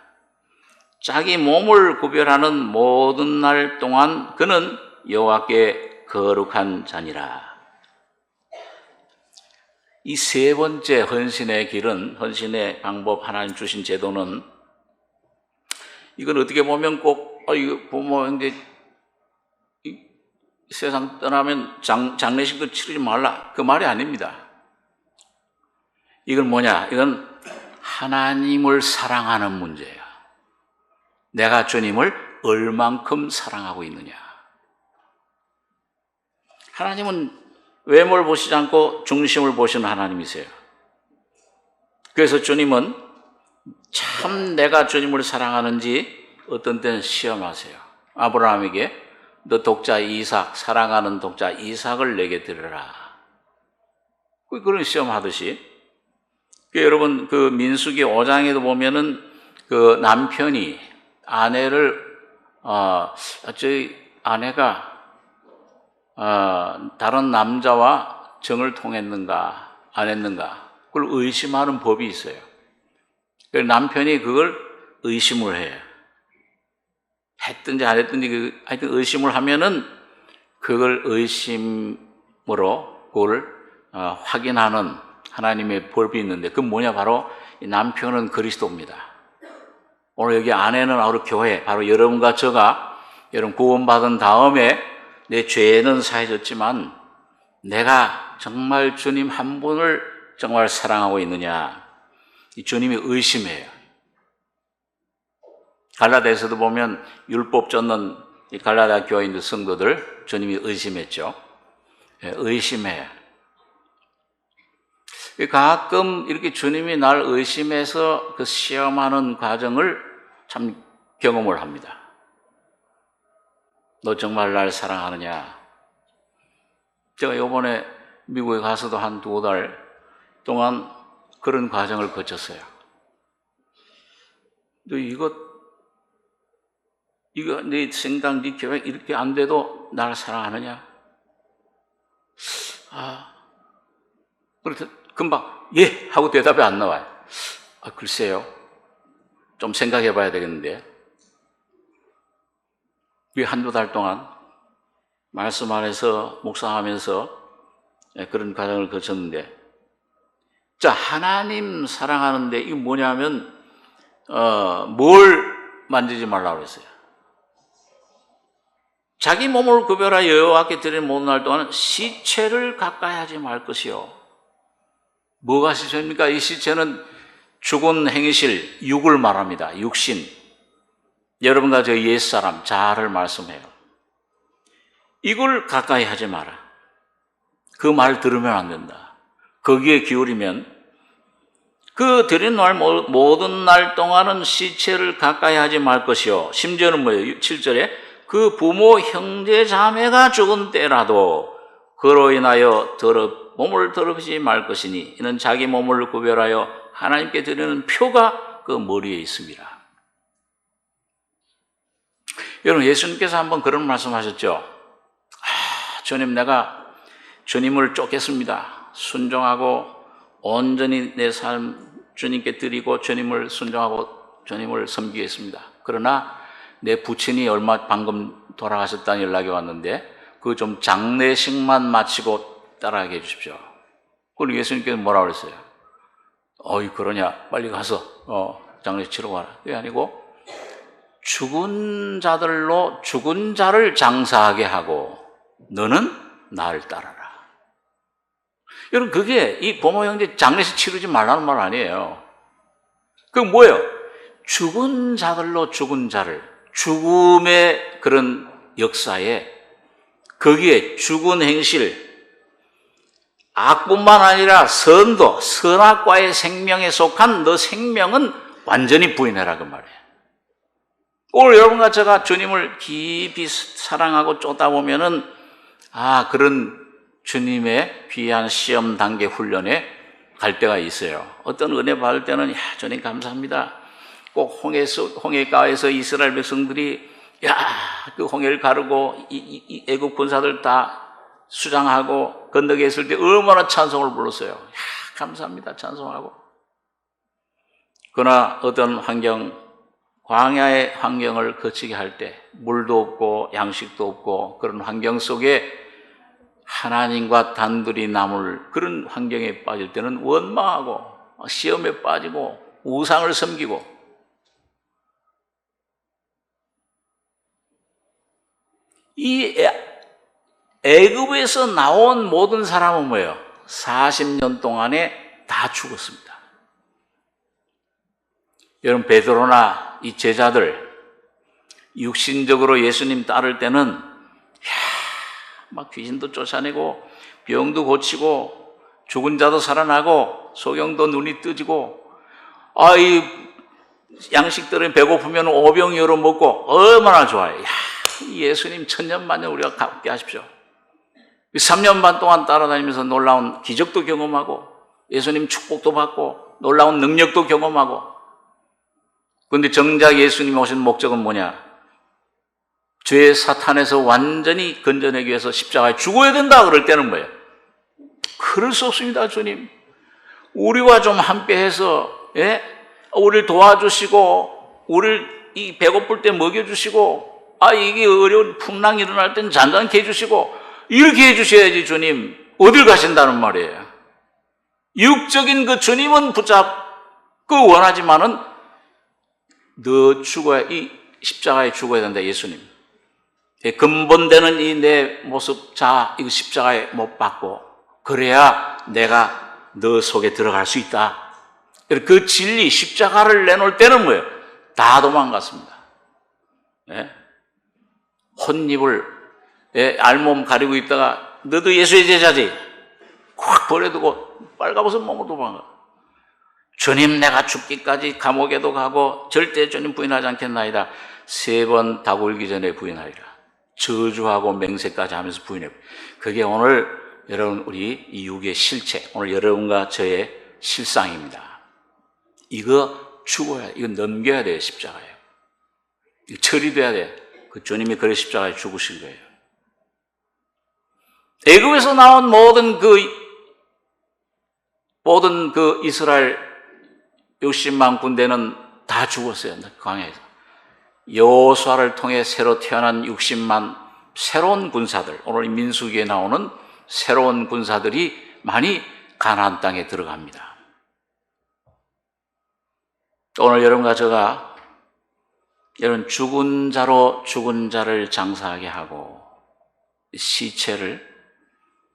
A: 자기 몸을 구별하는 모든 날 동안 그는 여호와께 거룩한 자니라. 이 세 번째 헌신의 길은, 헌신의 방법, 하나님 주신 제도는, 이건 어떻게 보면 꼭 이거 부모 형제 세상 떠나면 장례식도 치르지 말라, 그 말이 아닙니다. 이건 뭐냐? 이건 하나님을 사랑하는 문제예요. 내가 주님을 얼만큼 사랑하고 있느냐. 하나님은 외모를 보시지 않고 중심을 보시는 하나님이세요. 그래서 주님은 참 내가 주님을 사랑하는지 어떤 때는 시험하세요. 아브라함에게 너 독자 이삭, 사랑하는 독자 이삭을 내게 드려라. 그런 시험하듯이. 여러분 그 민수기 5장에도 보면은 그 남편이 아내를 저희 아내가 다른 남자와 정을 통했는가 안 했는가 그걸 의심하는 법이 있어요. 그래서 남편이 그걸 의심을 해요. 했든지 안 했든지 하여튼 의심을 하면은 그걸 의심으로 그걸 확인하는 하나님의 법이 있는데 그건 뭐냐? 바로 이 남편은 그리스도입니다. 오늘 여기 아내는 바로 교회, 바로 여러분과 저가 여러분 구원받은 다음에 내 죄는 사해졌지만 내가 정말 주님 한 분을 정말 사랑하고 있느냐, 이 주님이 의심해요. 갈라디아서도 보면 율법 쫓는 이 갈라디아 교인들 성도들 주님이 의심했죠. 의심해요. 가끔 이렇게 주님이 날 의심해서 그 시험하는 과정을 참 경험을 합니다. 너 정말 날 사랑하느냐? 제가 이번에 미국에 가서도 한 2달 동안 그런 과정을 거쳤어요. 너 이거 네 생각, 네 계획 이렇게 안 돼도 날 사랑하느냐? 그래서 금방 예 하고 대답이 안 나와요. 글쎄요. 좀 생각해 봐야 되겠는데. 그 한두 달 동안 말씀 안에서 묵상하면서 그런 과정을 거쳤는데, 자, 하나님 사랑하는데 이게 뭐냐면 뭘 만지지 말라고 그랬어요. 자기 몸을 구별하여 여호와께 드리는 모든 날 동안은 시체를 가까이 하지 말 것이요. 뭐가 시체입니까? 이 시체는 죽은 행실, 육을 말합니다. 육신. 여러분과 저 옛사람, 자아를 말씀해요. 이걸 가까이 하지 마라. 그 말 들으면 안 된다. 거기에 기울이면 그 드린 날 모든 날 동안은 시체를 가까이 하지 말 것이요. 심지어는 뭐예요? 7절에 그 부모 형제 자매가 죽은 때라도 그로 인하여 몸을 더럽히지 말 것이니 이는 자기 몸을 구별하여 하나님께 드리는 표가 그 머리에 있습니다. 여러분, 예수님께서 한번 그런 말씀하셨죠. 주님, 내가 주님을 쫓겠습니다. 순종하고 온전히 내 삶 주님께 드리고 주님을 순종하고 주님을 섬기겠습니다. 그러나 내 부친이 얼마 방금 돌아가셨다는 연락이 왔는데 그 좀 장례식만 마치고 따라가게 해주십시오. 그리고 예수님께서 뭐라고 그랬어요? 어이 그러냐 빨리 가서 장례식 치러 가라. 그게 아니고 죽은 자들로 죽은 자를 장사하게 하고 너는 나를 따라라. 여러분 그게 이 부모 형제 장례식 치르지 말라는 말 아니에요. 그게 뭐예요? 죽은 자들로 죽은 자를 죽음의 그런 역사에 거기에 죽은 행실 악뿐만 아니라 선도 선악과의 생명에 속한 너 생명은 완전히 부인해라 그 말이에요. 오늘 여러분과 제가 주님을 깊이 사랑하고 쫓다 보면은 그런 주님의 귀한 시험 단계 훈련에 갈 때가 있어요. 어떤 은혜 받을 때는 주님 감사합니다. 꼭 홍해가에서 이스라엘 백성들이 그 홍해를 가르고 이 애국 군사들 다 수장하고 건너게 했을 때 얼마나 찬송을 불렀어요. 감사합니다 찬송하고. 그러나 어떤 광야의 환경을 거치게 할 때 물도 없고 양식도 없고 그런 환경 속에 하나님과 단둘이 남을 그런 환경에 빠질 때는 원망하고 시험에 빠지고 우상을 섬기고 이 애굽에서 나온 모든 사람은 뭐예요? 40년 동안에 다 죽었습니다. 여러분 베드로나 이 제자들 육신적으로 예수님 따를 때는 막 귀신도 쫓아내고 병도 고치고 죽은 자도 살아나고 소경도 눈이 뜨지고 이 양식들은 배고프면 오병 열어 먹고 얼마나 좋아요. 예수님 천년만년 우리가 갖게 하십시오. 3년 반 동안 따라다니면서 놀라운 기적도 경험하고 예수님 축복도 받고 놀라운 능력도 경험하고. 그런데 정작 예수님이 오신 목적은 뭐냐? 죄의 사탄에서 완전히 건져내기 위해서 십자가에 죽어야 된다 그럴 때는 뭐예요? 그럴 수 없습니다. 주님 우리와 좀 함께해서 우리를 도와주시고 우리를 이 배고플 때 먹여주시고 이게 어려운 풍랑이 일어날 땐 잔잔케 해주시고 이렇게 해주셔야지. 주님 어딜 가신다는 말이에요. 육적인 그 주님은 붙잡고 원하지만은 너 죽어야 이 십자가에 죽어야 된다. 예수님 근본되는 이 내 모습 이거 십자가에 못 박고 그래야 내가 너 속에 들어갈 수 있다. 그 진리 십자가를 내놓을 때는 뭐예요? 다 도망갔습니다. 혼입을 알몸 가리고 있다가 너도 예수의 제자지 콱 버려두고 빨가벗은 몸으로 도망가. 주님 내가 죽기까지 감옥에도 가고 절대 주님 부인하지 않겠나이다. 3번 닭 울기 전에 부인하리라. 저주하고 맹세까지 하면서 부인해. 그게 오늘 여러분 우리 이 육의 실체, 오늘 여러분과 저의 실상입니다. 이거 죽어야 이거 넘겨야 돼요. 십자가에 이거 처리돼야 돼. 그 주님이 그래 십자가에 죽으신 거예요. 애굽에서 나온 모든 그 이스라엘 60만 군대는 다 죽었어요. 광야에서. 여호수아를 통해 새로 태어난 60만 새로운 군사들, 오늘 민수기에 나오는 새로운 군사들이 많이 가나안 땅에 들어갑니다. 오늘 여러분과 제가 여러분 죽은 자로 죽은 자를 장사하게 하고 시체를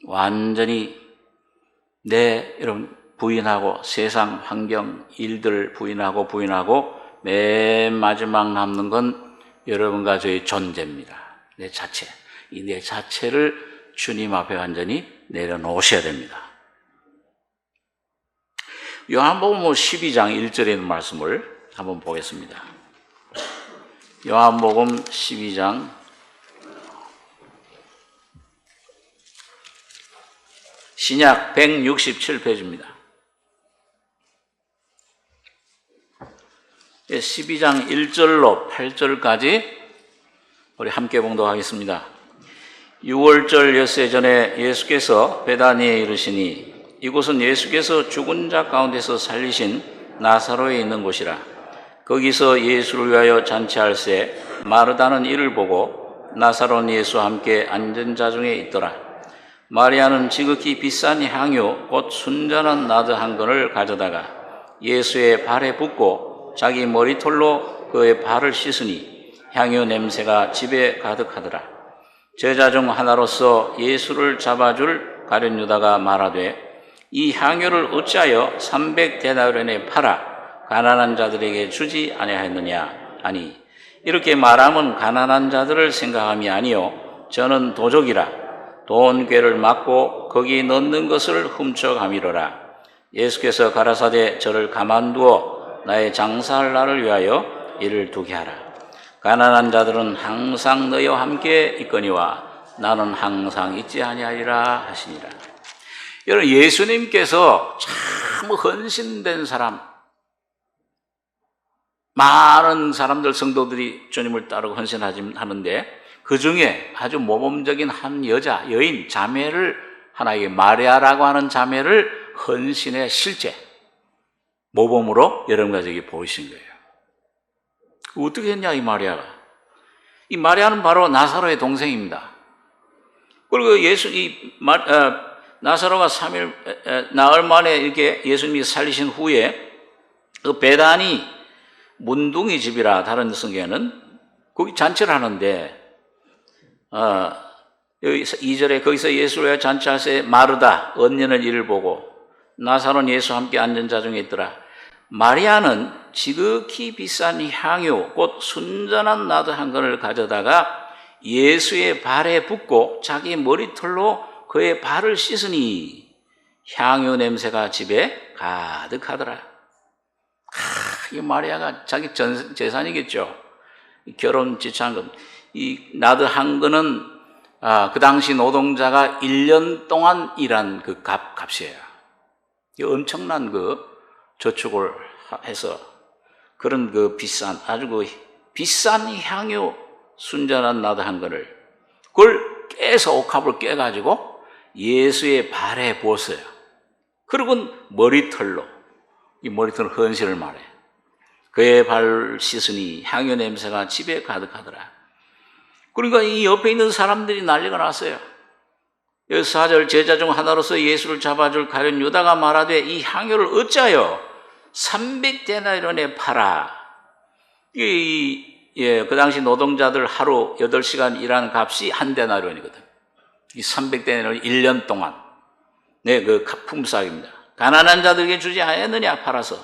A: 완전히 여러분 부인하고 세상 환경 일들 부인하고 맨 마지막 남는 건 여러분과 저의 존재입니다. 내 자체. 이 내 자체를 주님 앞에 완전히 내려놓으셔야 됩니다. 요한복음 12장 1절에 있는 말씀을 한번 보겠습니다. 요한복음 12장 신약 167페이지입니다. 12장 1절로 8절까지 우리 함께 봉독하겠습니다. 6월절 엿새 전에 예수께서 베다니에 이르시니 이곳은 예수께서 죽은 자 가운데서 살리신 나사로에 있는 곳이라. 거기서 예수를 위하여 잔치할세 마르다는 이를 보고 나사로는 예수와 함께 앉은 자 중에 있더라. 마리아는 지극히 비싼 향유 곧 순전한 나드 한 근을 가져다가 예수의 발에 붓고 자기 머리털로 그의 발을 씻으니 향유 냄새가 집에 가득하더라. 제자 중 하나로서 예수를 잡아줄 가룟 유다가 말하되 이 향유를 어찌하여 300데나리온에 팔아 가난한 자들에게 주지 아니하였느냐. 아니 이렇게 말하면 가난한 자들을 생각함이 아니요 저는 도적이라 돈 꾀를 맞고 거기 넣는 것을 훔쳐가미러라. 예수께서 가라사대 저를 가만두어 나의 장사할 날을 위하여 이를 두게 하라. 가난한 자들은 항상 너희와 함께 있거니와 나는 항상 있지 아니하리라 하시니라. 여러분, 예수님께서 참 헌신된 사람, 많은 사람들, 성도들이 주님을 따르고 헌신하는데 그 중에 아주 모범적인 한 여인, 자매를 하나에게 마리아라고 하는 자매를 헌신의 실제, 모범으로 여러분과 저에게 보이신 거예요. 어떻게 했냐, 이 마리아가. 이 마리아는 바로 나사로의 동생입니다. 그리고 나사로가 3일, 나흘 만에 이렇게 예수님이 살리신 후에 그 베다니 문둥이 집이라 다른 성경에는 거기 잔치를 하는데, 여기 2절에 거기서 예수를 위하여 잔치할세 마르다, 언니는 이를 보고 나사로는 예수와 함께 앉은 자 중에 있더라. 마리아는 지극히 비싼 향유 곧 순전한 나드 한 근을 가져다가 예수의 발에 붓고 자기 머리털로 그의 발을 씻으니 향유 냄새가 집에 가득하더라. 이 마리아가 자기 전 재산이겠죠. 결혼 지참금. 이 나드 한 근은 그 당시 노동자가 1년 동안 일한 그 값이에요. 이 엄청난 그 저축을 해서 그런 그 아주 그 비싼 향유 순전한 나드 한 근을 그걸 깨서 옥합을 깨가지고 예수의 발에 부었어요. 그리고 머리털로, 이 머리털은 헌신을 말해. 그의 발 씻으니 향유 냄새가 집에 가득하더라. 그러니까 이 옆에 있는 사람들이 난리가 났어요. 여기서 4절 제자 중 하나로서 예수를 잡아줄 가룟 유다가 말하되 이 향유를 어찌하여 300데나리온에 팔아. 그 당시 노동자들 하루 8시간 일하는 값이 한 데나리온이거든. 이 300데나리온 1년 동안. 네, 그 품삯입니다. 가난한 자들에게 주지 않았느냐 팔아서.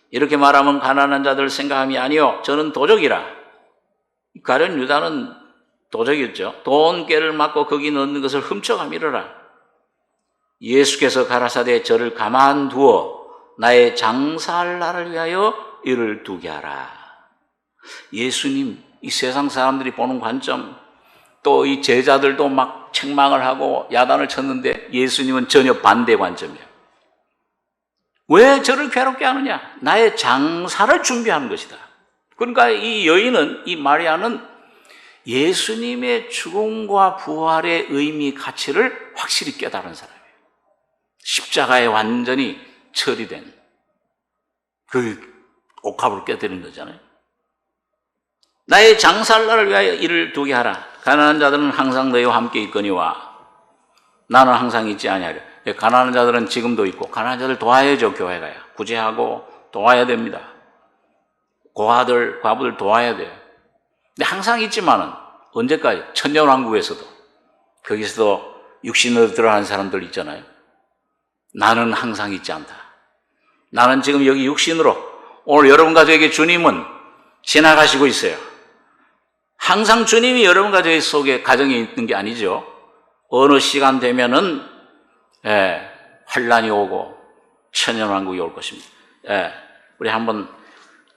A: 이렇게 말하면 가난한 자들 생각함이 아니요 저는 도적이라. 가룟 유다는 도적이었죠. 돈 꾀를 맞고 거기 넣는 것을 훔쳐가미러라. 예수께서 가라사대 저를 가만두어 나의 장사할 날을 위하여 이를 두게 하라. 예수님, 이 세상 사람들이 보는 관점, 또 이 제자들도 막 책망을 하고 야단을 쳤는데 예수님은 전혀 반대 관점이에요. 왜 저를 괴롭게 하느냐? 나의 장사를 준비하는 것이다. 그러니까 이 여인은, 이 마리아는 예수님의 죽음과 부활의 의미, 가치를 확실히 깨달은 사람이에요. 십자가에 완전히 처리된 그 옥합을 깨뜨린 거잖아요. 나의 장사할 날을 위하여 이를 두게 하라. 가난한 자들은 항상 너희와 함께 있거니와 나는 항상 있지 아니하려. 가난한 자들은 지금도 있고 가난한 자들 도와야죠. 교회가요. 구제하고 도와야 됩니다. 고아들, 과부들 도와야 돼요. 근데 항상 있지만은 언제까지? 천년왕국에서도 거기서도 육신으로 들어가는 사람들 있잖아요. 나는 항상 있지 않다. 나는 지금 여기 육신으로 오늘 여러분과 저에게 주님은 지나가시고 있어요. 항상 주님이 여러분과 저희 속에 가정에 있는 게 아니죠. 어느 시간 되면은 환란이 오고 천년왕국이 올 것입니다. 우리 한번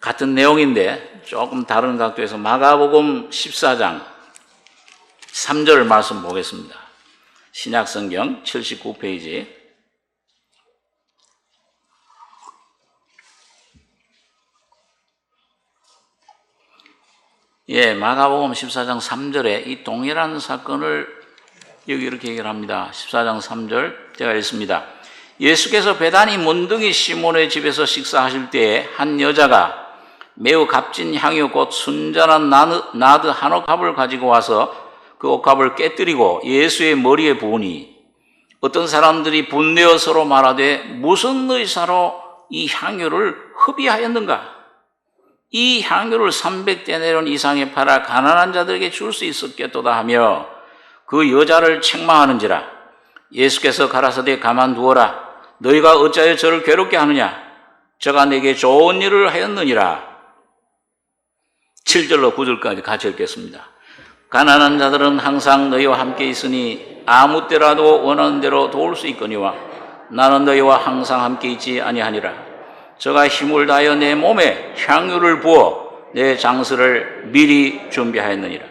A: 같은 내용인데 조금 다른 각도에서 마가복음 14장 3절 말씀 보겠습니다. 신약성경 79페이지. 마가복음 14장 3절에 이 동일한 사건을 여기 이렇게 얘기를 합니다. 14장 3절 제가 읽습니다. 예수께서 베다니 문둥이 시몬의 집에서 식사하실 때에 한 여자가 매우 값진 향유 곧 순전한 나드 한 옥합을 가지고 와서 그 옥합을 깨뜨리고 예수의 머리에 부으니 어떤 사람들이 분내어 서로 말하되 무슨 의사로 이 향유를 흡의하였는가? 이 향유를 300데나리온 이상에 팔아 가난한 자들에게 줄 수 있었겠도다 하며 그 여자를 책망하는지라. 예수께서 가라사대 가만두어라. 너희가 어찌하여 저를 괴롭게 하느냐? 저가 내게 좋은 일을 하였느니라. 7절로 9절까지 같이 읽겠습니다. 가난한 자들은 항상 너희와 함께 있으니 아무 때라도 원하는 대로 도울 수 있거니와 나는 너희와 항상 함께 있지 아니하니라. 저가 힘을 다하여 내 몸에 향유를 부어 내 장수를 미리 준비하였느니라.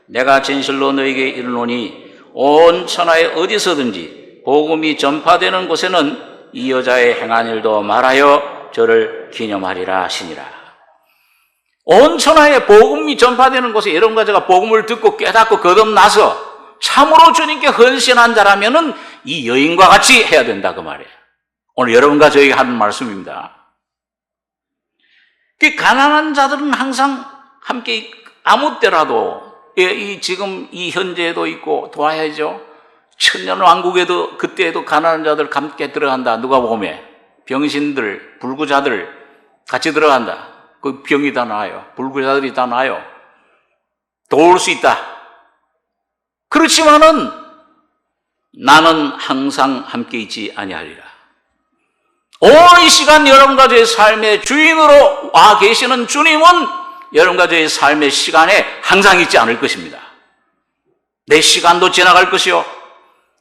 A: 내가 진실로 너희에게 이르노니 온 천하에 어디서든지 복음이 전파되는 곳에는 이 여자의 행한 일도 말하여 저를 기념하리라 하시니라. 온 천하에 복음이 전파되는 곳에 여러분과 제가 복음을 듣고 깨닫고 거듭나서 참으로 주님께 헌신한 자라면은 이 여인과 같이 해야 된다 그 말이에요. 오늘 여러분과 저에게 하는 말씀입니다. 그 가난한 자들은 항상 함께 아무 때라도 지금 이 현재에도 있고 도와야죠. 천년왕국에도 그때에도 가난한 자들 함께 들어간다. 누가복음에 병신들, 불구자들 같이 들어간다. 그 병이 다 나아요. 불구자들이 다 나아요. 도울 수 있다. 그렇지만은 나는 항상 함께 있지 아니하리라. 오늘 이 시간 여러분과 저의 삶의 주인으로 와 계시는 주님은 여러분과 저의 삶의 시간에 항상 있지 않을 것입니다. 내 시간도 지나갈 것이요.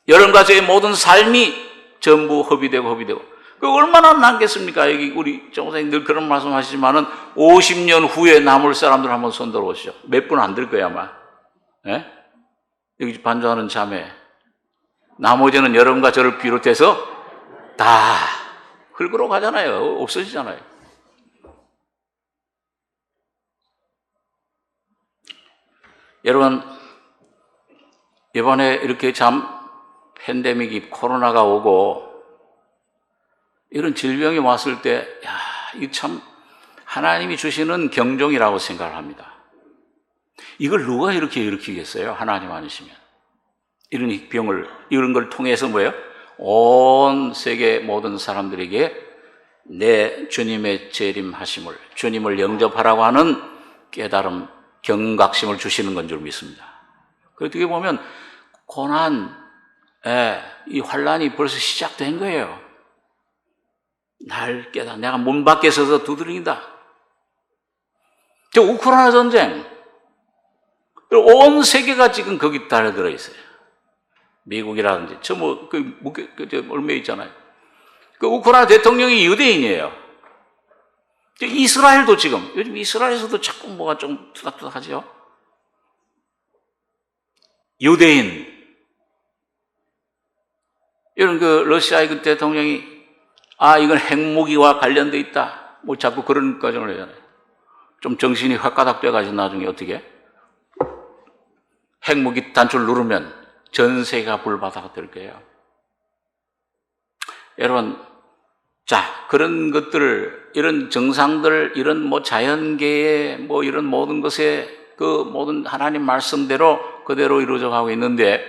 A: 여러분과 저의 모든 삶이 전부 허비되고 그 얼마나 남겠습니까? 여기 우리 정사님 늘 그런 말씀 하시지만은 50년 후에 남을 사람들 한번 손 들어보시죠. 몇 분 안 될 거야 아마. 예? 여기 반주하는 자매. 나머지는 여러분과 저를 비롯해서 다 흙으로 가잖아요. 없어지잖아요. 여러분, 이번에 이렇게 참 팬데믹이 코로나가 오고 이런 질병이 왔을 때, 이거 참 하나님이 주시는 경종이라고 생각을 합니다. 이걸 누가 이렇게 일으키겠어요? 하나님 아니시면. 이런 병을, 이런 걸 통해서 뭐예요? 온 세계 모든 사람들에게 내 주님의 재림하심을, 주님을 영접하라고 하는 깨달음, 경각심을 주시는 건 줄 믿습니다. 어떻게 보면 고난, 이 환란이 벌써 시작된 거예요. 날 깨닫, 내가 문 밖에 서서 두드린다. 저 우크라이나 전쟁, 온 세계가 지금 거기 달려들어 있어요. 미국이라든지, 얼마 있잖아요. 그 우크라이나 대통령이 유대인이에요. 이스라엘도 지금, 요즘 이스라엘에서도 자꾸 뭐가 좀 투닥투닥하죠. 유대인. 이런 그 러시아의 그 대통령이 이건 핵무기와 관련돼 있다. 뭐 자꾸 그런 과정을 하잖아요. 좀 정신이 확가닥 돼가지고 나중에 어떻게? 핵무기 단추를 누르면 전 세계가 불바다가 될 거예요. 여러분, 자, 그런 것들을, 이런 정상들, 이런 뭐 자연계의 뭐 이런 모든 것에 그 모든 하나님 말씀대로 그대로 이루어져 가고 있는데,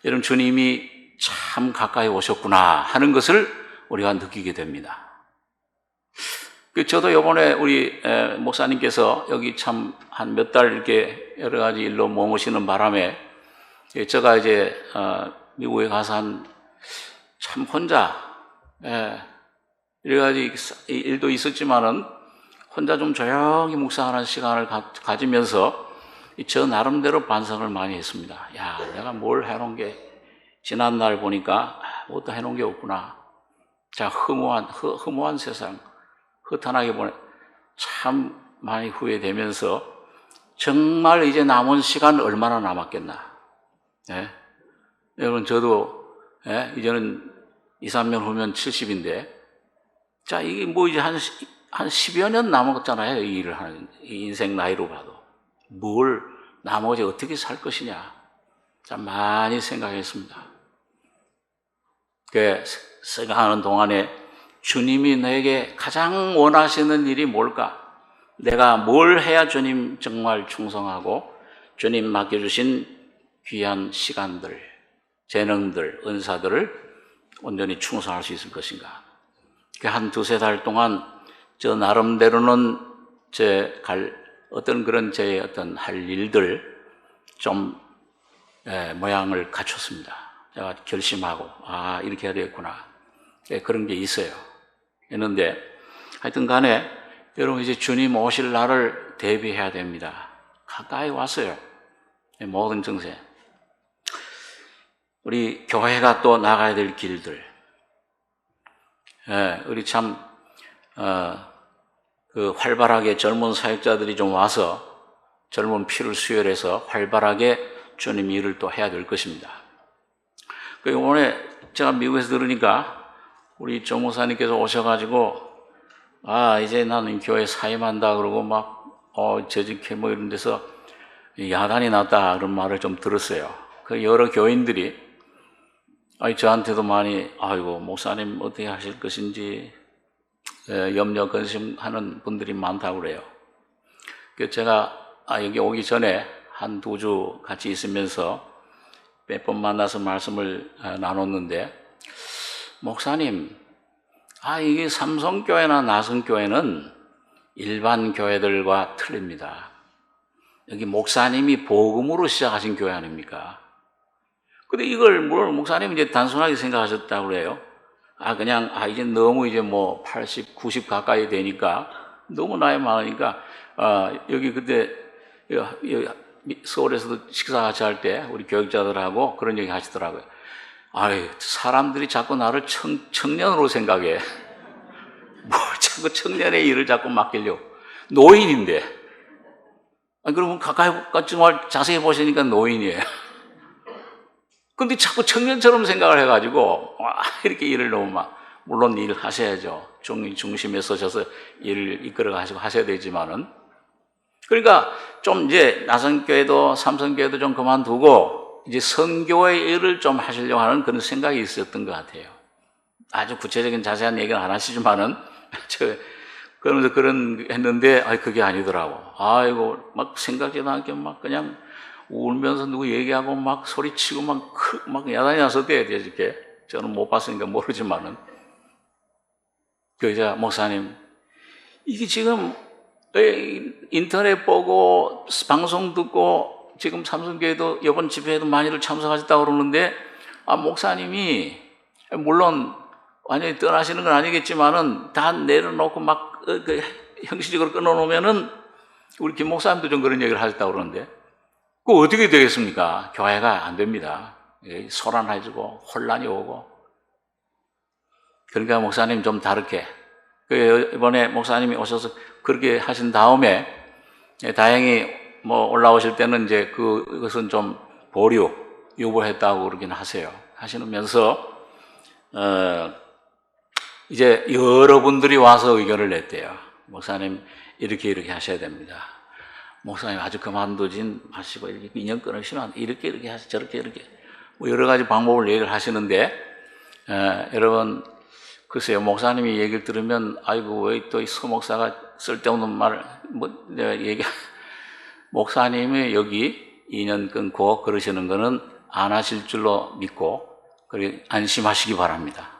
A: 여러분 주님이 참 가까이 오셨구나 하는 것을 우리가 느끼게 됩니다. 저도 이번에 우리 목사님께서 여기 참 한 몇 달 이렇게 여러 가지 일로 머무시는 바람에 제가 이제 미국에 가서 참 혼자 여러 가지 일도 있었지만은 혼자 좀 조용히 묵상하는 시간을 가지면서 저 나름대로 반성을 많이 했습니다. 야, 내가 뭘 해놓은 게 지난 날 보니까 뭐도 해놓은 게 없구나. 자, 허무한 세상, 허탄하게 보내 참 많이 후회되면서 정말 이제 남은 시간 얼마나 남았겠나. 여러분, 저도 이제는 2, 3년 후면 70인데, 자, 이게 뭐 이제 한 10여 년 남았잖아요. 이 일을 하는, 이 인생 나이로 봐도. 뭘, 나머지 어떻게 살 것이냐. 참 많이 생각했습니다. 생각하는 동안에 주님이 내게 가장 원하시는 일이 뭘까? 내가 뭘 해야 주님 정말 충성하고 주님 맡겨주신 귀한 시간들, 재능들, 은사들을 온전히 충성할 수 있을 것인가. 한 두세 달 동안 저 나름대로는 어떤 할 일들 좀 모양을 갖췄습니다. 제가 결심하고 이렇게 해야 되겠구나. 그런 게 있어요. 했는데 하여튼 간에 여러분 이제 주님 오실 날을 대비해야 됩니다. 가까이 왔어요. 모든 정세. 우리 교회가 또 나가야 될 길들. 우리 참 활발하게 젊은 사역자들이 좀 와서 젊은 피를 수혈해서 활발하게 주님 일을 또 해야 될 것입니다. 오늘 제가 미국에서 들으니까 우리 조 목사님께서 오셔가지고 이제 나는 교회 사임한다 그러고 재직해 이런 데서 야단이 났다 그런 말을 좀 들었어요. 여러 교인들이 저한테도 많이 목사님 어떻게 하실 것인지 염려 근심하는 분들이 많다고 그래요. 제가 여기 오기 전에 한 2주 같이 있으면서 몇 번 만나서 말씀을 나눴는데, 목사님, 이게 삼성교회나 나성교회는 일반 교회들과 틀립니다. 여기 목사님이 복음으로 시작하신 교회 아닙니까? 근데 이걸 목사님이 이제 단순하게 생각하셨다고 그래요. 이제 너무 80, 90 가까이 되니까 너무 나이 많으니까 여기 그때 서울에서도 식사 같이 할 때 우리 교육자들하고 그런 얘기 하시더라고요. 사람들이 자꾸 나를 청년으로 생각해. 자꾸 청년의 일을 자꾸 맡기려고. 노인인데. 그러면 가까이 정말 자세히 보시니까 노인이에요. 근데 자꾸 청년처럼 생각을 해가지고 이렇게 일을 너무 물론 일을 하셔야죠. 중심에 서셔서 일을 이끌어가시고 하셔야 되지만은, 그러니까 좀 이제 나성교회도 삼성교회도 좀 그만두고 이제 선교의 일을 좀 하시려고 하는 그런 생각이 있었던 것 같아요. 아주 구체적인 자세한 얘기는 안 하시지만은 그러면서 했는데 그게 아니더라고. 생각지도 않게 그냥 울면서 누구 얘기하고 소리치고 야단이 나서 이렇게 저는 못 봤으니까 모르지만은 교회자 목사님, 이게 지금 인터넷 보고 방송 듣고 지금 삼성교회도 이번 집회에도 많이들 참석하셨다고 그러는데 목사님이 물론 완전히 떠나시는 건 아니겠지만은 다 내려놓고 형식적으로 끊어놓으면은 우리 김 목사님도 좀 그런 얘기를 하셨다고 그러는데 그거 어떻게 되겠습니까? 교회가 안 됩니다. 소란해지고 혼란이 오고. 그러니까 목사님 좀 다르게 이번에 목사님이 오셔서 그렇게 하신 다음에 다행히 올라오실 때는 이제 그것은 좀 유보했다고 그러긴 하시면서 이제 여러분들이 와서 의견을 냈대요. 목사님 이렇게 하셔야 됩니다. 목사님 아주 그만두진 마시고 이렇게 인연 끊으시면 이렇게 하시 저렇게 여러 가지 방법을 얘기를 하시는데 여러분 글쎄요, 목사님이 얘기를 들으면 왜 또 이 서목사가 쓸데없는 말을 내가 목사님이 여기 인연 끊고 그러시는 거는 안 하실 줄로 믿고 안심하시기 바랍니다.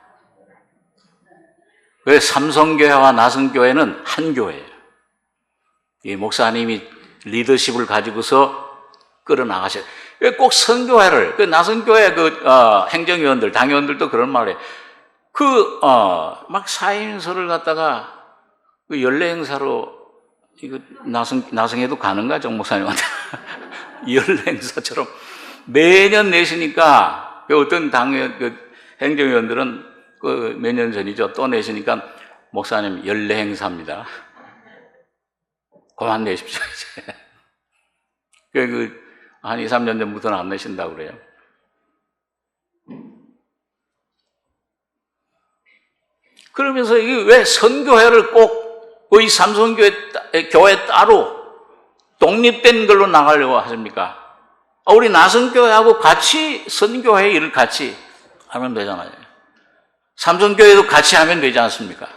A: 왜 삼성교회와 나성교회는 한 교회예요. 이 목사님이 리더십을 가지고서 끌어나가셔야 돼요. 왜 꼭 선교회를, 나성교회 행정위원들, 당위원들도 그런 말이에요. 사임서를 갖다가 연례 행사로 나성에도 가는가, 정 목사님한테. 연례 행사처럼 매년 내시니까 어떤 당위원, 행정위원들은 몇 년 전이죠. 또 내시니까 목사님 연례 행사입니다. 그만 내십시오, 이제. 한 2, 3년 전부터는 안 내신다고 그래요. 그러면서 이게 왜 선교회를 꼭 이 삼성교회 따로 독립된 걸로 나가려고 하십니까? 우리 나성교회하고 같이 선교회 일을 같이 하면 되잖아요. 삼성교회도 같이 하면 되지 않습니까?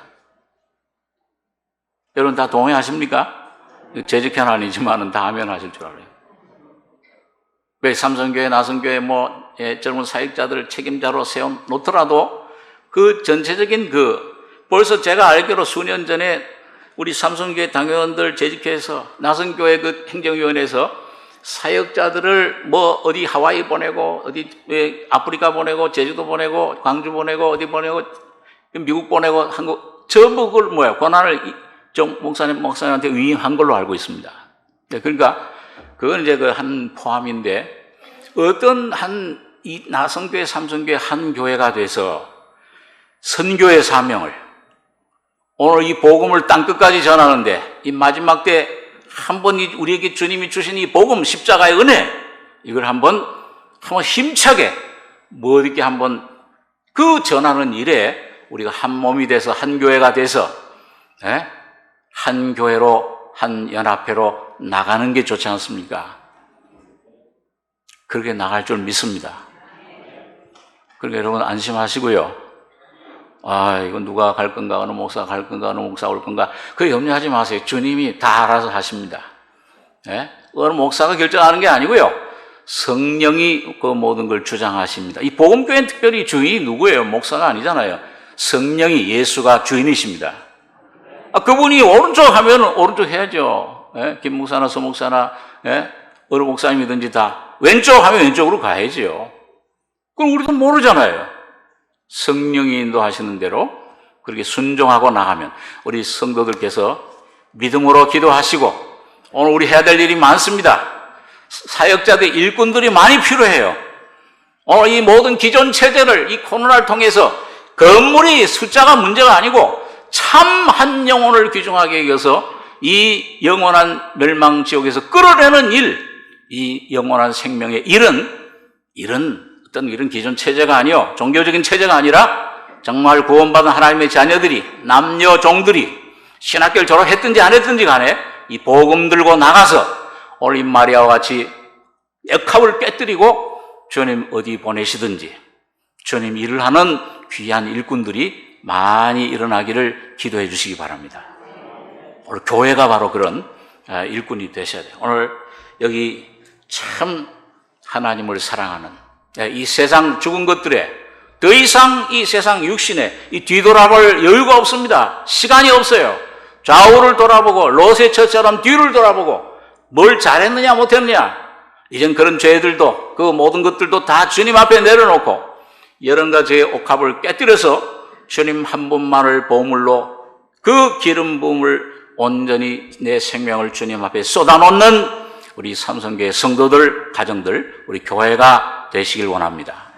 A: 여러분 다 동의하십니까? 재직회는 아니지만은 다 하면 하실 줄 알아요. 왜 삼성교회, 나성교회 젊은 사역자들 책임자로 세워놓더라도 그 전체적인 벌써 제가 알기로 수년 전에 우리 삼성교회 당회원들 재직회에서 나성교회 그 행정위원회에서 사역자들을 어디 하와이 보내고 어디 아프리카 보내고 제주도 보내고 광주 보내고 어디 보내고 미국 보내고 한국 전부 그걸 권한을 정 목사님한테 위임한 걸로 알고 있습니다. 그러니까 그건 이제 한 포함인데 어떤 이 나성교회 삼성교회 한 교회가 돼서 선교의 사명을 오늘 이 복음을 땅끝까지 전하는데 이 마지막 때 한번 우리에게 주님이 주신 이 복음 십자가의 은혜 이걸 한번 힘차게 이렇게 한번 그 전하는 일에 우리가 한 몸이 돼서 한 교회가 돼서 한 교회로 한 연합회로 나가는 게 좋지 않습니까? 그렇게 나갈 줄 믿습니다. 그러니까 여러분 안심하시고요. 이건 누가 갈 건가, 어느 목사가 갈 건가, 어느 목사가 올 건가. 그거 염려하지 마세요. 주님이 다 알아서 하십니다. 어느 목사가 결정하는 게 아니고요. 성령이 그 모든 걸 주장하십니다. 이 복음교회는 특별히 주인이 누구예요? 목사가 아니잖아요. 성령이 예수가 주인이십니다. 그분이 오른쪽 하면 오른쪽 해야죠. 김 목사나 서 목사나 어느 목사님이든지 다 왼쪽 하면 왼쪽으로 가야죠. 그럼 우리도 모르잖아요. 성령이 인도하시는 대로 그렇게 순종하고 나가면 우리 성도들께서 믿음으로 기도하시고 오늘 우리 해야 될 일이 많습니다. 사역자들, 일꾼들이 많이 필요해요. 오늘 이 모든 기존 체제를 이 코로나를 통해서 건물이 숫자가 문제가 아니고 참 한 영혼을 귀중하게 여겨서 이 영원한 멸망지옥에서 끌어내는 일, 이 영원한 생명의 이런 기존 체제가 아니요 종교적인 체제가 아니라 정말 구원받은 하나님의 자녀들이 남녀 종들이 신학교를 졸업했든지 안 했든지 간에 이 복음 들고 나가서 오늘 이 마리아와 같이 역합을 깨뜨리고 주님 어디 보내시든지 주님 일을 하는 귀한 일꾼들이 많이 일어나기를 기도해 주시기 바랍니다. 오늘 교회가 바로 그런 일꾼이 되셔야 돼요. 오늘 여기 참 하나님을 사랑하는 이 세상 죽은 것들에 더 이상 이 세상 육신에 이 뒤돌아볼 여유가 없습니다. 시간이 없어요. 좌우를 돌아보고 롯의처처럼 뒤를 돌아보고 뭘 잘했느냐 못했느냐 이젠 그런 죄들도 그 모든 것들도 다 주님 앞에 내려놓고 여러 가지의 옥합을 깨뜨려서 주님 한 분만을 보물로 그 기름 부음을 온전히 내 생명을 주님 앞에 쏟아놓는 우리 삼성교회 성도들, 가정들, 우리 교회가 되시길 원합니다.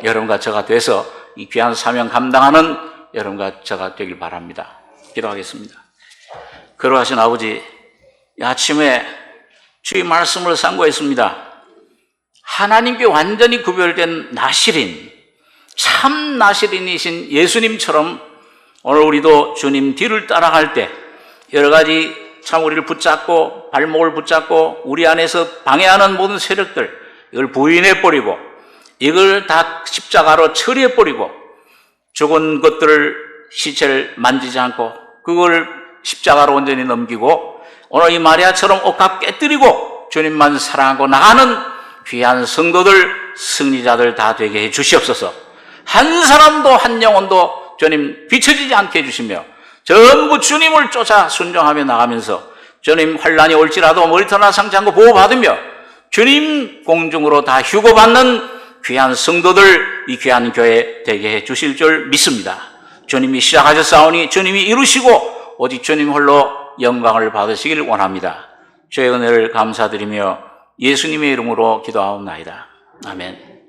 A: 여러분과 저가 돼서 이 귀한 사명 감당하는 여러분과 저가 되길 바랍니다. 기도하겠습니다. 거룩하신 아버지, 아침에 주의 말씀을 상고했습니다. 하나님께 완전히 구별된 나실인, 참 나실인이신 예수님처럼 오늘 우리도 주님 뒤를 따라갈 때 여러 가지 참 우리를 붙잡고 발목을 붙잡고 우리 안에서 방해하는 모든 세력들 이걸 부인해버리고 이걸 다 십자가로 처리해버리고 죽은 것들을 시체를 만지지 않고 그걸 십자가로 온전히 넘기고 오늘 이 마리아처럼 옥합 깨뜨리고 주님만 사랑하고 나가는 귀한 성도들, 승리자들 다 되게 해 주시옵소서. 한 사람도 한 영혼도 주님 비춰지지 않게 해주시며 전부 주님을 쫓아 순종하며 나가면서 주님 환난이 올지라도 머리털 상치 않고 보호받으며 주님 공중으로 다 휴거받는 귀한 성도들, 이 귀한 교회 되게 해 주실 줄 믿습니다. 주님이 시작하셨사오니 주님이 이루시고 오직 주님 홀로 영광을 받으시길 원합니다. 주의 은혜를 감사드리며 예수님의 이름으로 기도하옵나이다. 아멘.